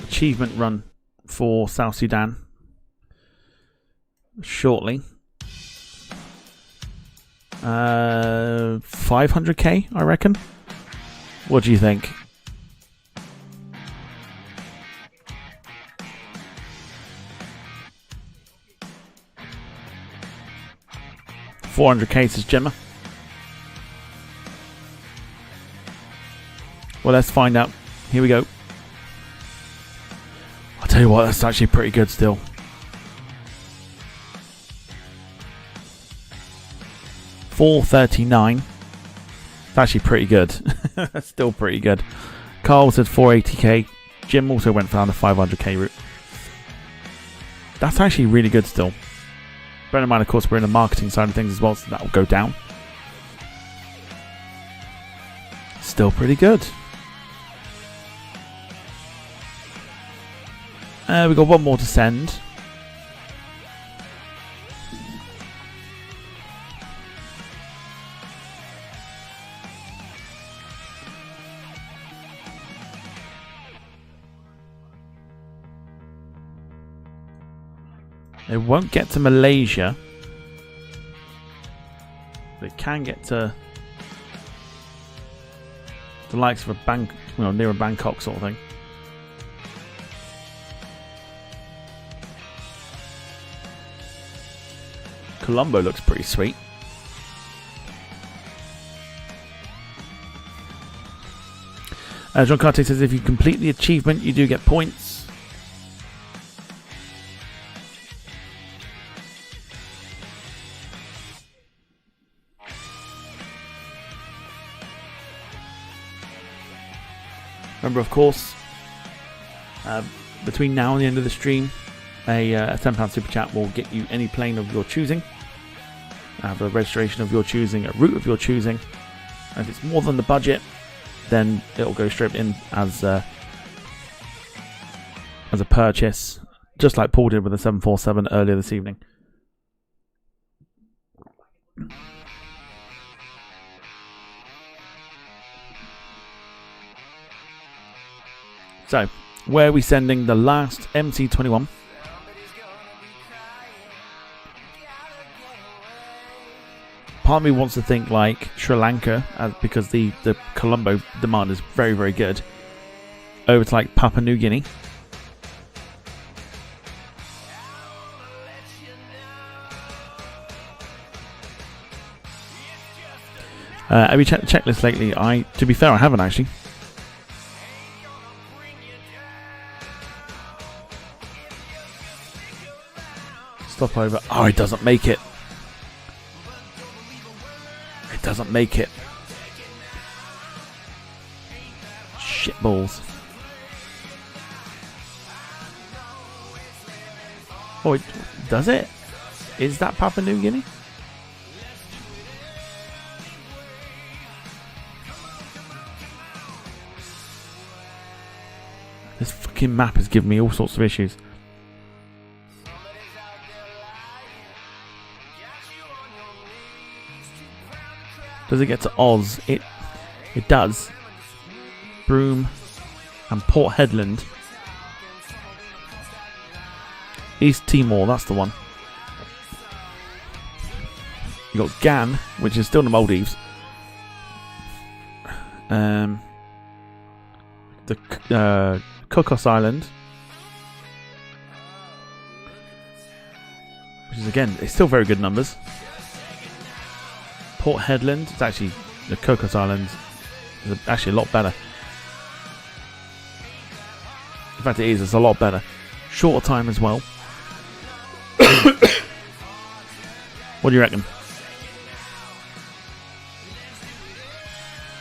achievement run for South Sudan shortly. 500k, I reckon. What do you think? $400k, says Gemma. Well, let's find out. Here we go. I'll tell you what, that's actually pretty good still. $439. It's actually pretty good. That's still pretty good. Carl said 480k. Jim also went down the 500k route. That's actually really good still. Bear in mind, of course, we're in the marketing side of things as well, so that will go down. Still pretty good. We've got one more to send. It won't get to Malaysia, but it can get to the likes of a bank, near a Bangkok sort of thing. Colombo looks pretty sweet. John Carter says if you complete the achievement, you do get points. Remember, of course, between now and the end of the stream, a £10 super chat will get you any plane of your choosing, a registration of your choosing, a route of your choosing. And if it's more than the budget, then it'll go straight in as a purchase, just like Paul did with the 747 earlier this evening. So, where are we sending the last MC21? Part of me wants to think like Sri Lanka, because the Colombo demand is very, very good. Over to like Papua New Guinea. Have you checked the checklist lately? To be fair, I haven't actually. Stop over. Oh, it doesn't make it. It doesn't make it. Shit balls. Oh, does it? Is that Papua New Guinea? This fucking map is giving me all sorts of issues. Does it get to Oz? It does. Broome and Port Hedland. East Timor, that's the one. You got Gan, which is still in the Maldives. The Cocos Island, which is again, it's still very good numbers. Port Hedland, it's actually the Cocos Islands is actually a lot better. In fact, it's a lot better. Shorter time as well. What do you reckon?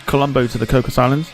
Colombo to the Cocos Islands.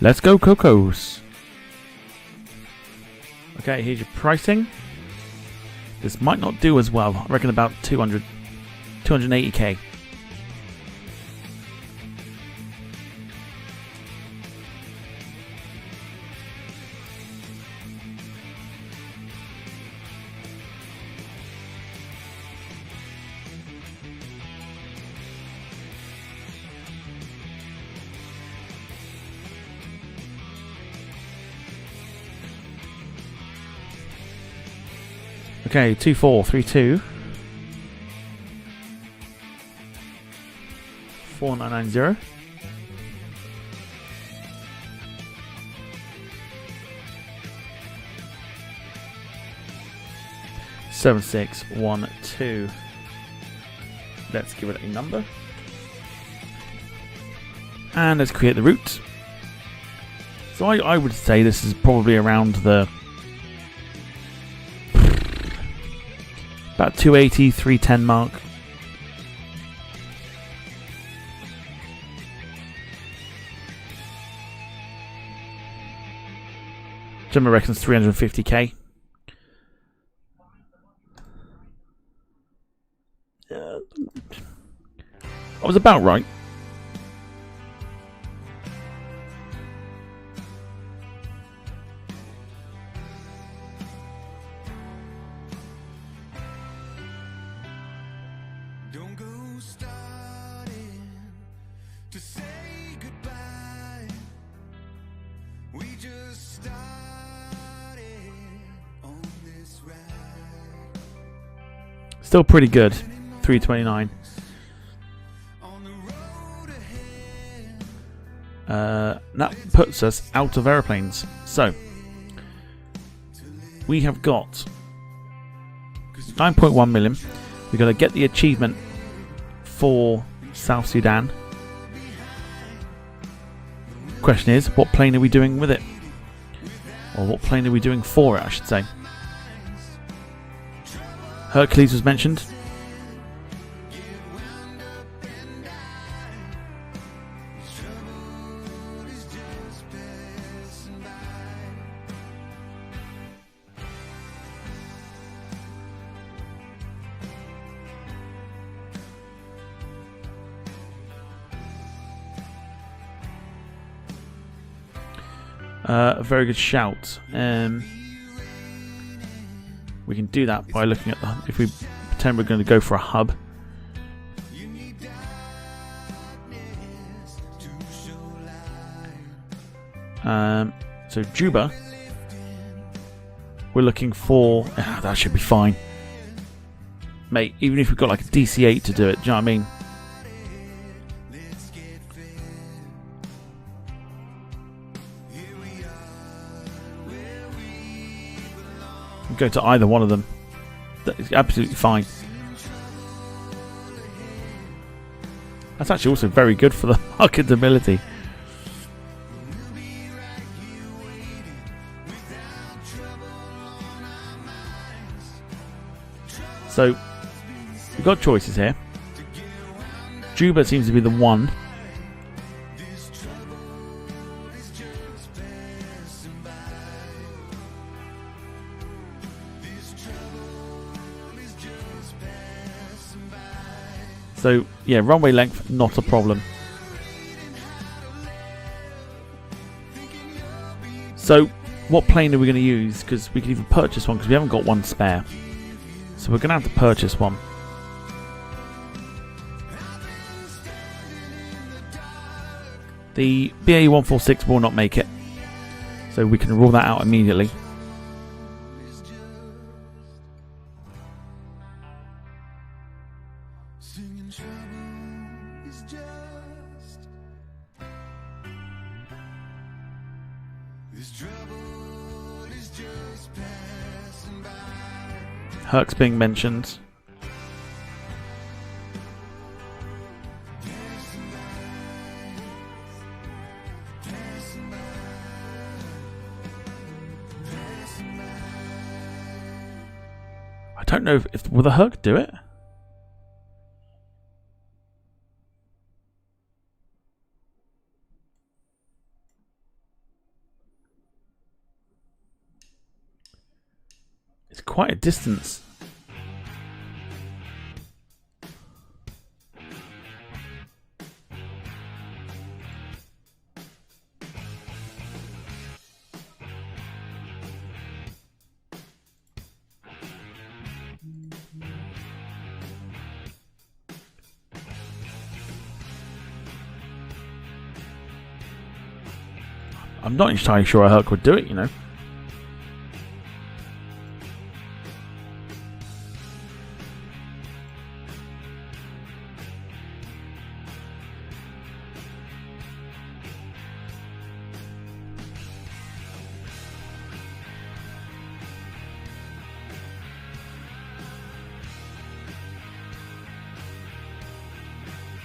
Let's go, Cocos. Okay, here's your pricing. This might not do as well. I reckon about 280k. Okay, 2432 4990 7612. Let's give it a number. And let's create the route. So I would say this is probably around the about 280, 310 mark. Gemma reckons 350k. I was about right. Still pretty good. 329. That puts us out of aeroplanes. So we have got 9.1 million. We've got to get the achievement for South Sudan. Question is, what plane are we doing with it? Or what plane are we doing for it, I should say. Hercules was mentioned. A very good shout. We can do that by looking at the. If we pretend we're going to go for a hub. So Juba, we're looking for. That should be fine, mate. Even if we've got like a DC-8 to do it, do you know what I mean? Go to either one of them. That is absolutely fine. That's actually also very good for the marketability. So we've got choices here. Juba seems to be the one. So, yeah, runway length, not a problem. So, what plane are we going to use? Because we can even purchase one, because we haven't got one spare. So we're going to have to purchase one. The BAE-146 will not make it. So we can rule that out immediately. Herc's being mentioned. I don't know if will the Herc do it? It's quite a distance. I'm not entirely sure a Herc would do it, you know.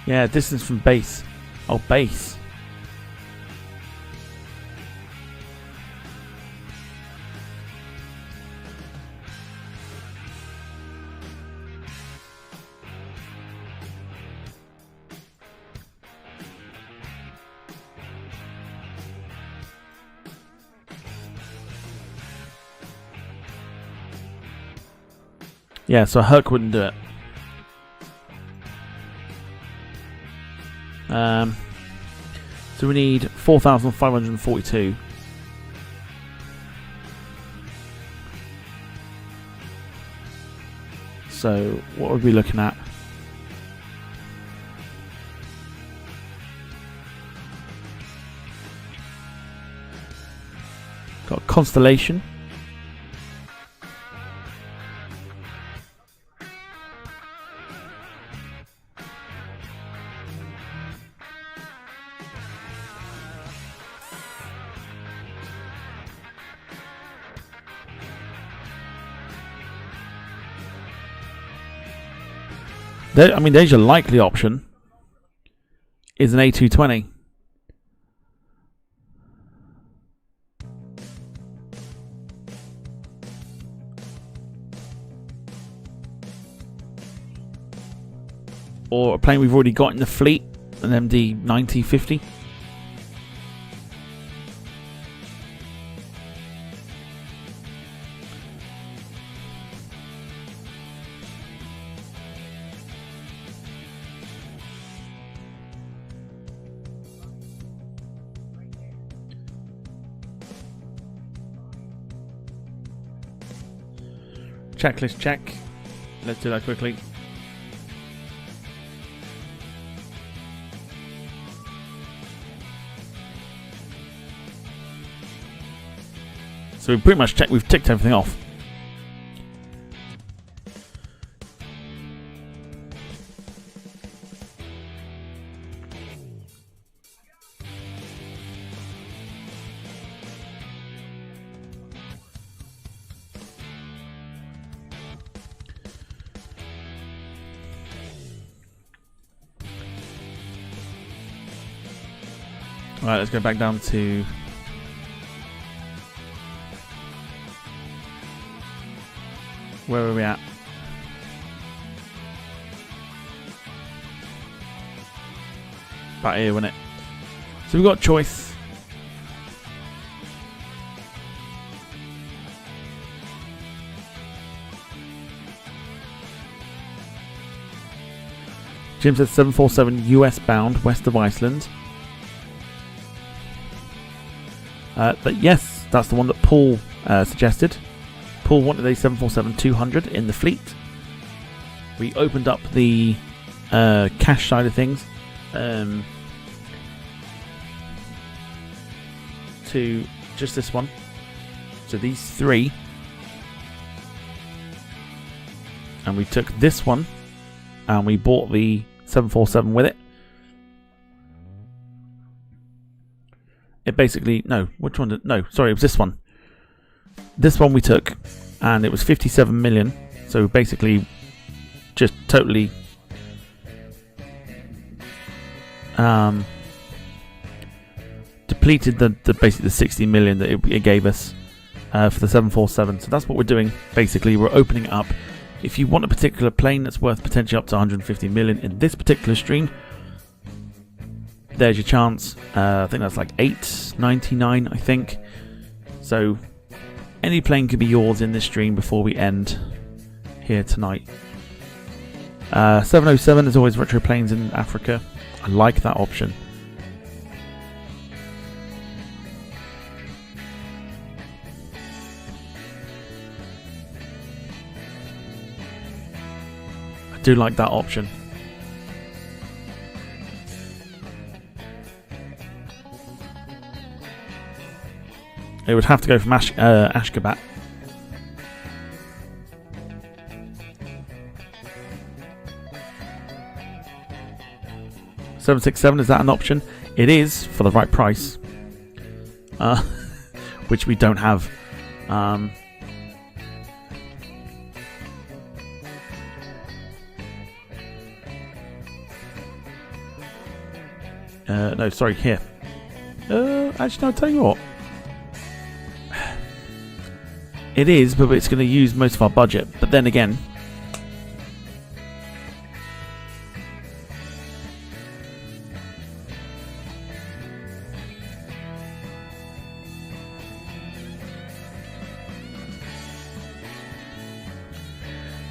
Yeah, distance from base. Oh, base. Yeah, so Herc wouldn't do it. So we need 4,542. So what are we looking at? Got Constellation. I mean, there's your likely option. Is an A220. Or a plane we've already got in the fleet, an MD-9050. Checklist check. Let's do that quickly. So we've pretty much checked, we've ticked everything off. Alright, let's go back down to where are we at? About here, wasn't it? So we've got choice. Jim says 747 US bound west of Iceland. But yes, that's the one that Paul suggested. Paul wanted a 747-200 in the fleet. We opened up the cash side of things to just this one. So these three. And we took this one and we bought the 747 with it. It basically, no, which one did, no, sorry, it was this one. This one we took, and it was 57 million. So basically, just totally depleted the basically the 60 million that it gave us for the 747. So that's what we're doing. Basically, we're opening it up. If you want a particular plane that's worth potentially up to 150 million in this particular stream, there's your chance. I think that's like $8.99, I think. So any plane could be yours in this stream before we end here tonight. 707 is always retro planes in Africa. I like that option. I do like that option. It would have to go from Ashgabat. $767, is that an option? It is for the right price, which we don't have. No, sorry, here. Actually, no, I'll tell you what. It is, but it's going to use most of our budget. But then again,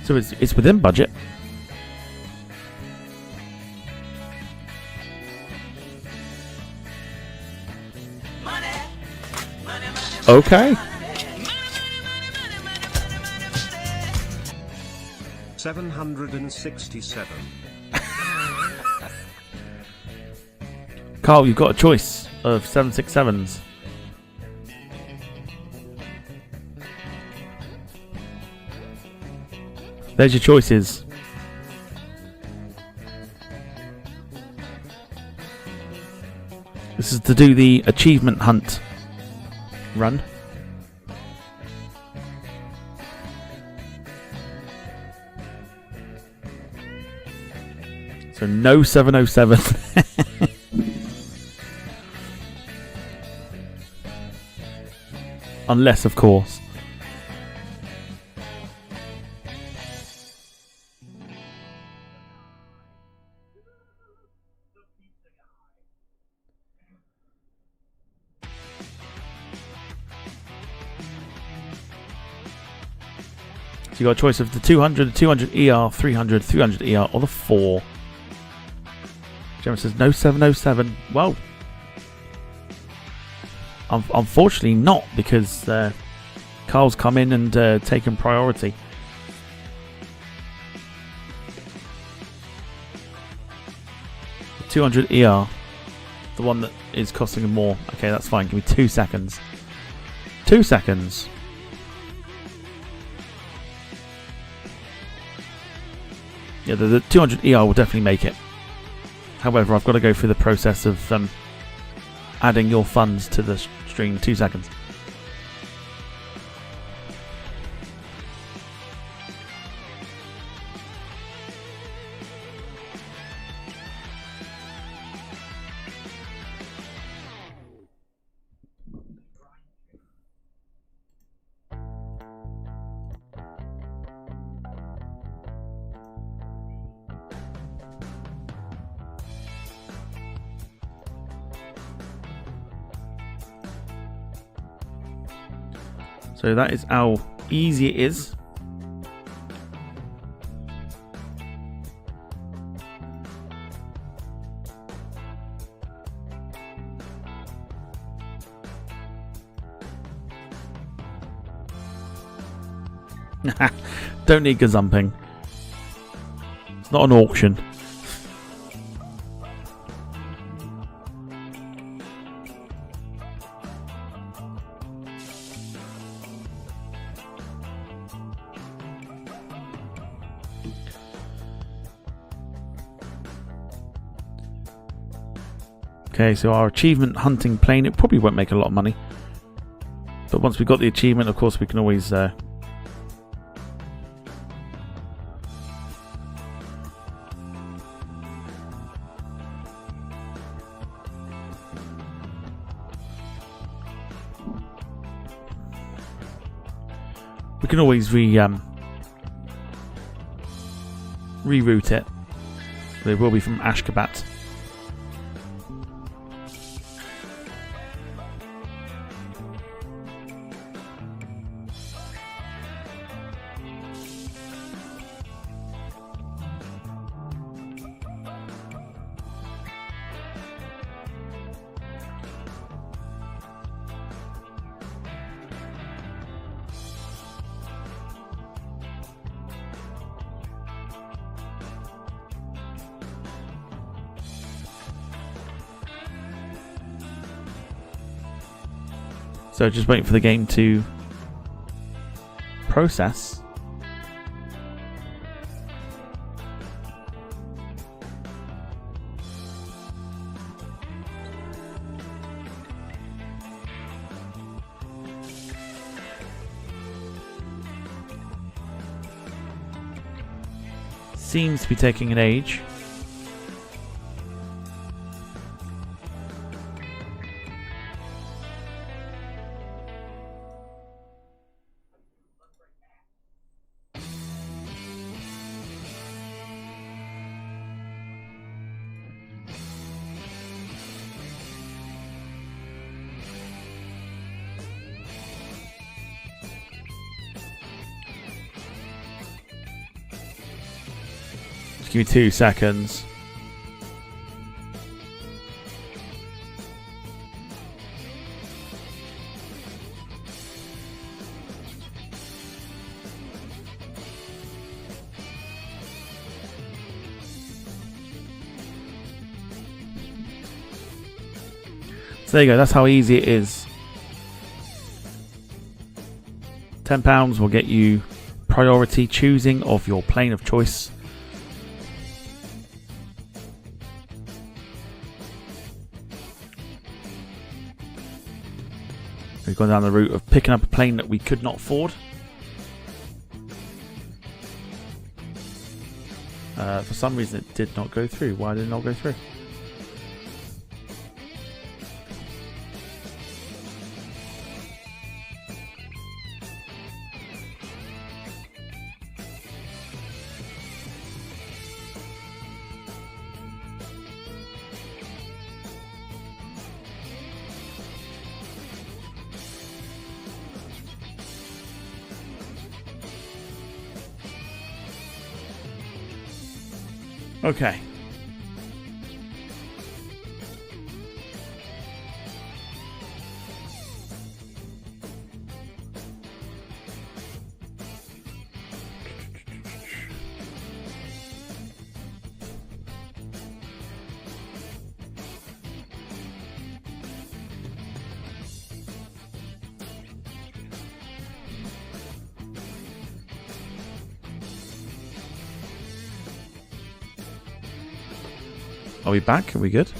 so it's within budget. Okay. 767. Carl, you've got a choice of 767s. There's your choices. This is to do the achievement hunt run. So no 707. Unless, of course. So you got a choice of the 200, the 200 ER, 300, 300 ER, or the 4. Gemma says no 707. Well, unfortunately not, because Carl's come in and taken priority. The 200 ER, the one that is costing him more. Okay, that's fine. Give me 2 seconds. 2 seconds. Yeah, the 200 ER will definitely make it. However, I've got to go through the process of adding your funds to the stream. 2 seconds. So that is how easy it is. Don't need gazumping. It's not an auction. Okay, so our achievement hunting plane, it probably won't make a lot of money. But once we've got the achievement, of course, we can always... we can always reroute it. But it will be from Ashgabat. So just waiting for the game to process. Seems to be taking an age. Give me 2 seconds. So there you go, that's how easy it is. £10 will get you priority choosing of your plane of choice. We've gone down the route of picking up a plane that we could not afford. For some reason it did not go through. Why did it not go through? Okay. Are we back? Are we good?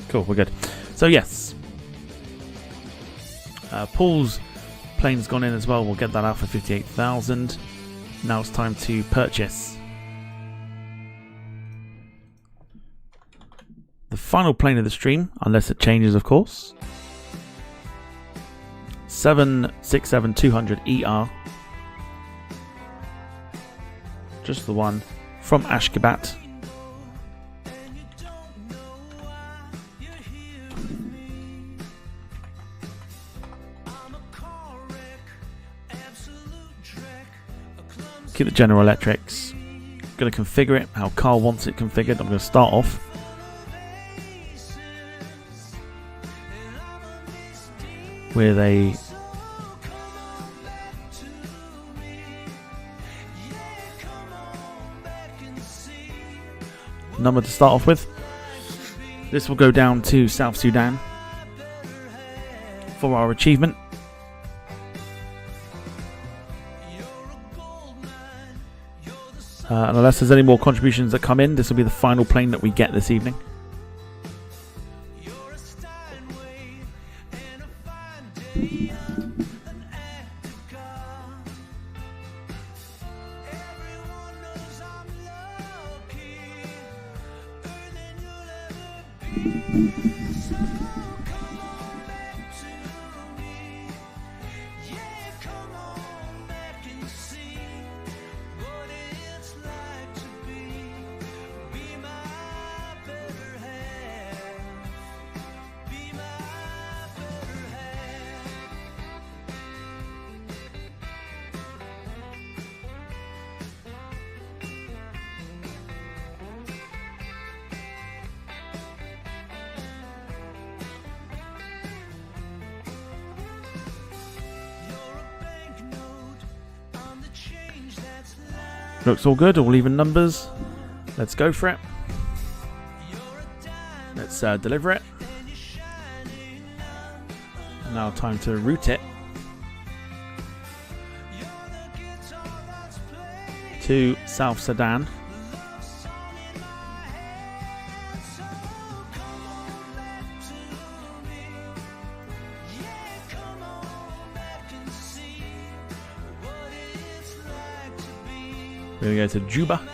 Cool, we're good. So yes, Paul's plane's gone in as well. We'll get that out for 58,000. Now it's time to purchase the final plane of the stream, unless it changes, of course. 767-200 ER. Just the one from Ashgabat. Keep the General Electrics. Going to configure it how Carl wants it configured. I'm going to start off with a number to start off with. This will go down to South Sudan for our achievement. And unless there's any more contributions that come in, this will be the final plane that we get this evening. Looks all good, all even numbers. Let's go for it. Let's deliver it. Now time to route it to South Sudan. We're going to go to Juba.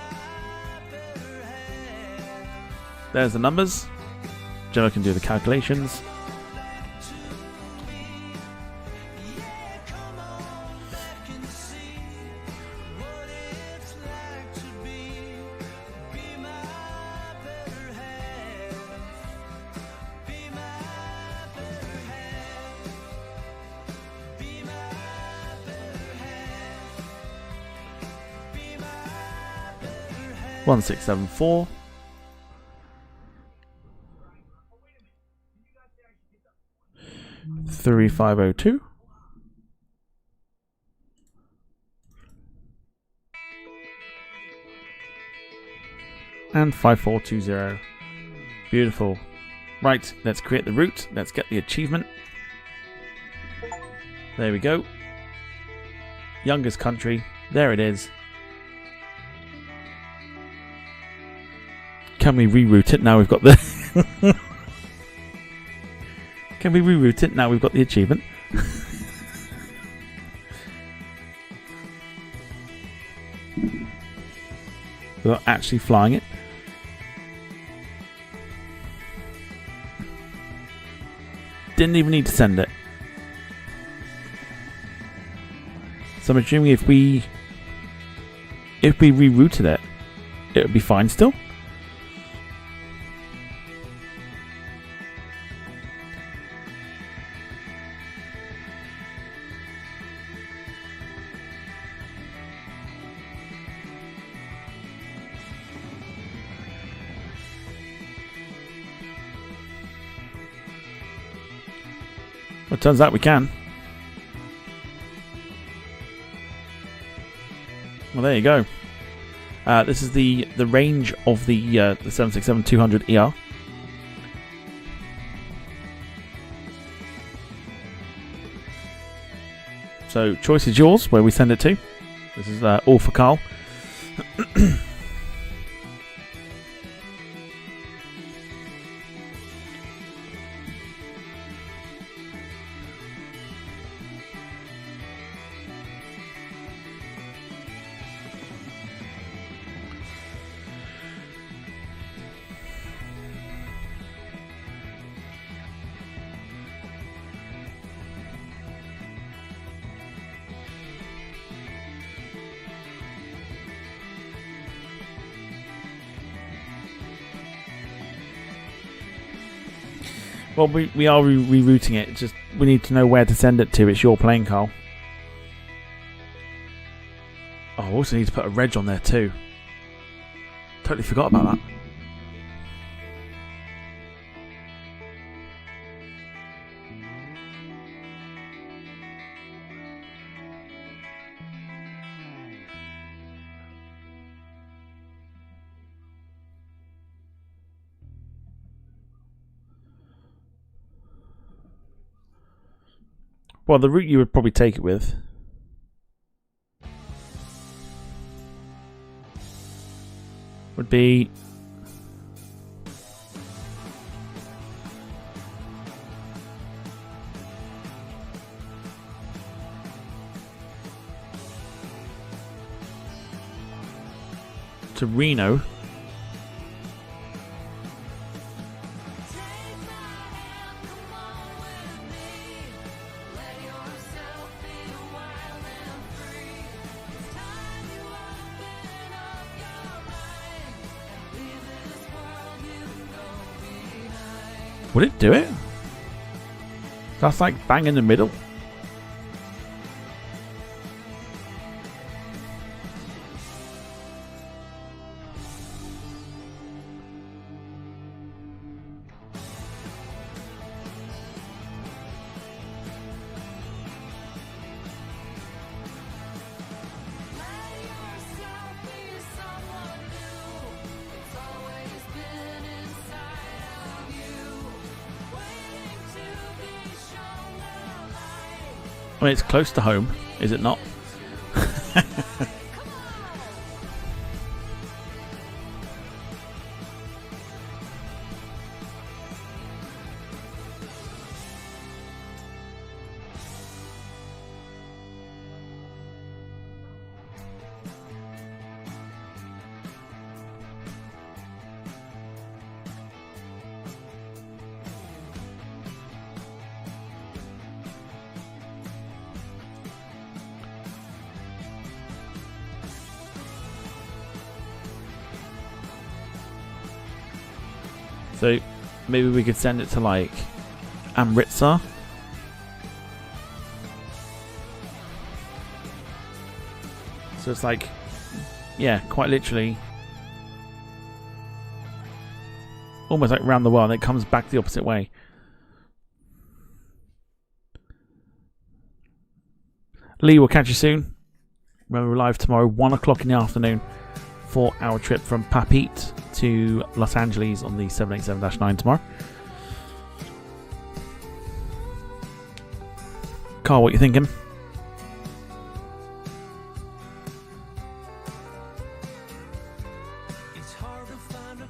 There's the numbers. Joe can do the calculations. One 674. Three 502. And 5420. Beautiful. Right, let's create the route. Let's get the achievement. There we go. Youngest country. There it is. Can we reroute it now we've got the... Can we reroute it now we've got the achievement? Without actually flying it. Didn't even need to send it. So I'm assuming if we rerouted it, it would be fine still. Well, it turns out we can. Well, there you go. This is the range of the 767-200ER. So choice is yours where we send it to. This is all for Carl. Well, we are rerouting it. Just we need to know where to send it to. It's your plane, Carl. Oh, I also need to put a reg on there too. Totally forgot about that. Well, the route you would probably take it with would be to Reno. Would it do it? That's like bang in the middle. I mean, it's close to home, is it not? So maybe we could send it to like Amritsar. So it's like, yeah, quite literally almost like around the world, and it comes back the opposite way. Lee, we'll catch you soon. We're live tomorrow, 1 o'clock in the afternoon, for our trip from Papeete to Los Angeles on the 787-9 tomorrow. Carl, what you thinking? It's hard to find a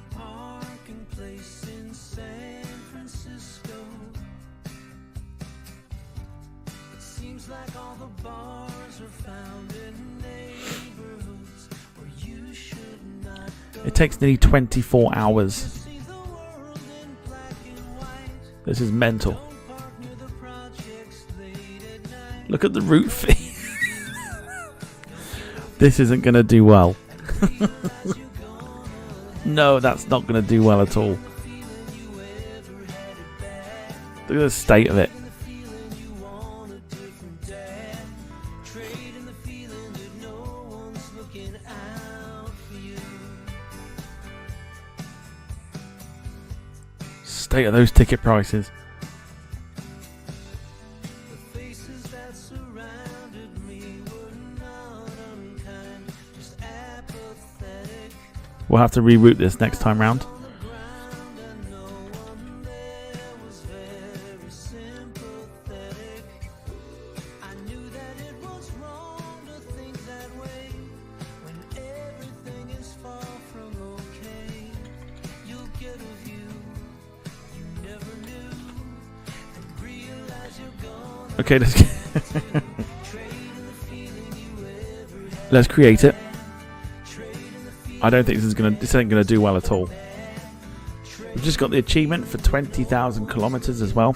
It takes nearly 24 hours. This is mental. Look at the route fee. This isn't going to do well. No, that's not going to do well at all. Look at the state of it. State of those ticket prices. We'll have to reroute this next time round. Okay, let's create it. I don't think this ain't gonna do well at all. We've just got the achievement for 20,000 kilometers as well.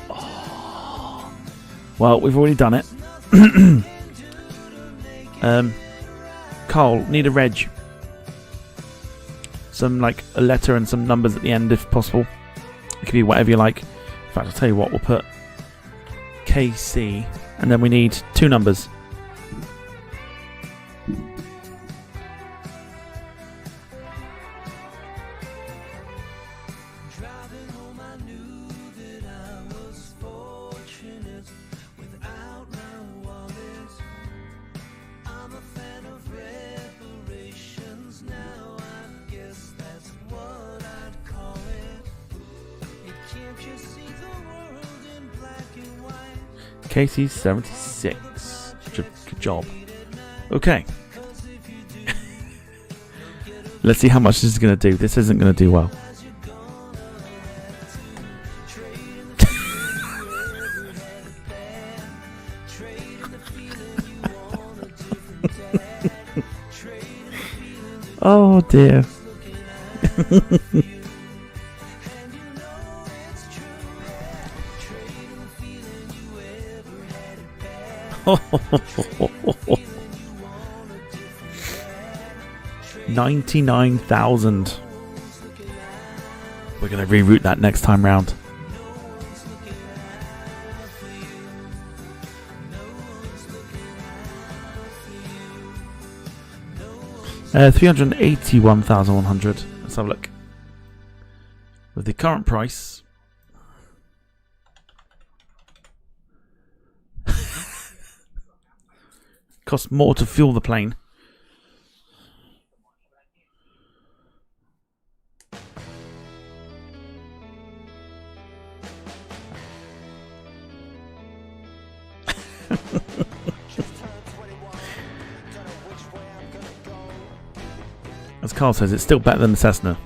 Oh. Well, we've already done it. Carl, need a reg. Some like a letter and some numbers at the end if possible. It could be whatever you like. In fact, I'll tell you what, we'll put KC and then we need 2 numbers. Casey's 76. Good job. Okay. Let's see how much this is going to do. This isn't going to do well. Oh dear. $99,000. We're going to reroute that next time round. $381,100. Let's have a look. With the current price. Costs more to fuel the plane. As Carl says, it's still better than the Cessna,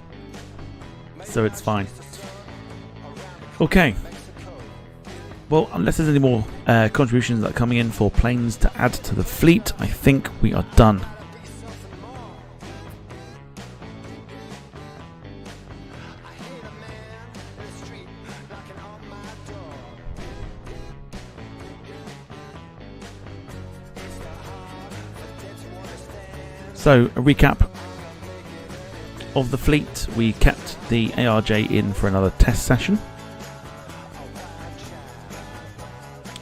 so it's fine. Okay. Well, unless there's any more contributions that are coming in for planes to add to the fleet, I think we are done. So, a recap of the fleet. We kept the ARJ in for another test session.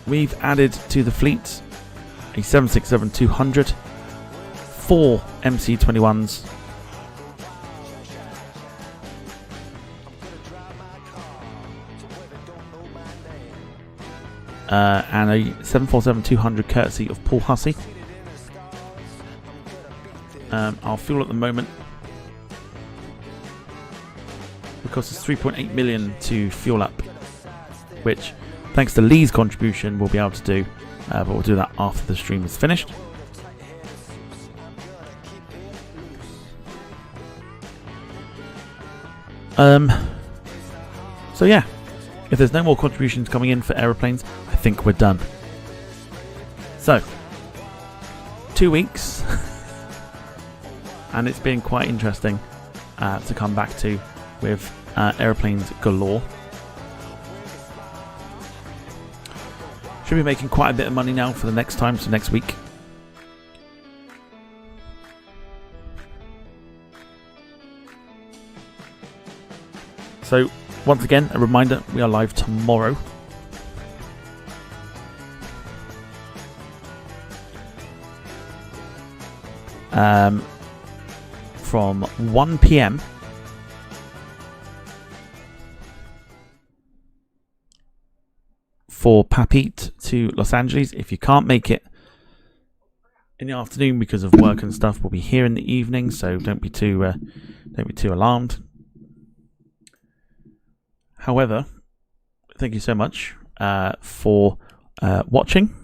We've added to the fleet a 767-200, 4 MC-21s, and a 747-200 courtesy of Paul Hussey. Our fuel at the moment, because it's 3.8 million to fuel up, which, thanks to Lee's contribution, we'll be able to do, but we'll do that after the stream is finished. So yeah, if there's no more contributions coming in for aeroplanes, I think we're done. So 2 weeks, and it's been quite interesting to come back to with aeroplanes galore. Should be making quite a bit of money now for the next time, so next week. So once again, a reminder, we are live tomorrow. From 1 PM for Papit to Los Angeles. If you can't make it in the afternoon because of work and stuff, we'll be here in the evening, so don't be too alarmed. However, thank you so much for watching.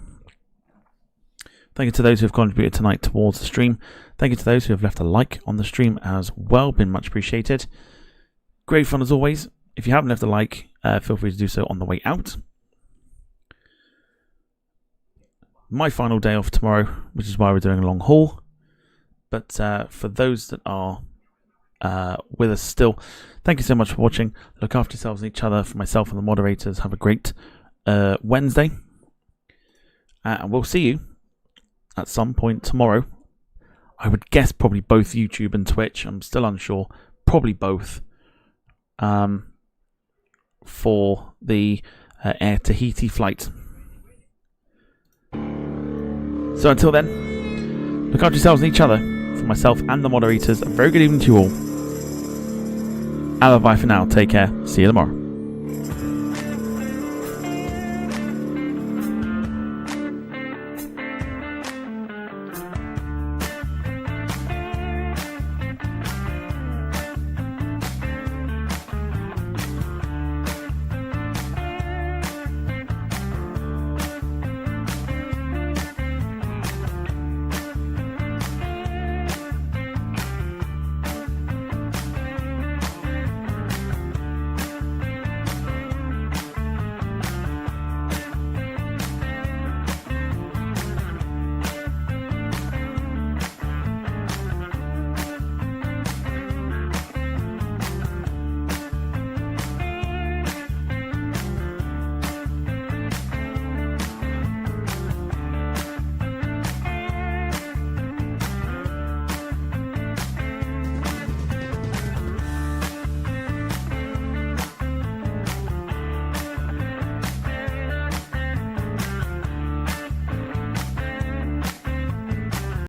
Thank you to those who have contributed tonight towards the stream. Thank you to those who have left a like on the stream as well. Been much appreciated. Great fun as always. If you haven't left a like, feel free to do so on the way out. My final day off tomorrow, which is why we're doing a long haul. But for those that are with us still, thank you so much for watching. Look after yourselves and each other. For myself and the moderators, have a great Wednesday. And we'll see you at some point tomorrow. I would guess probably both YouTube and Twitch. I'm still unsure. Probably both. For the Air Tahiti flight. So until then, look after yourselves and each other. For myself and the moderators, a very good evening to you all. And bye for now. Take care. See you tomorrow.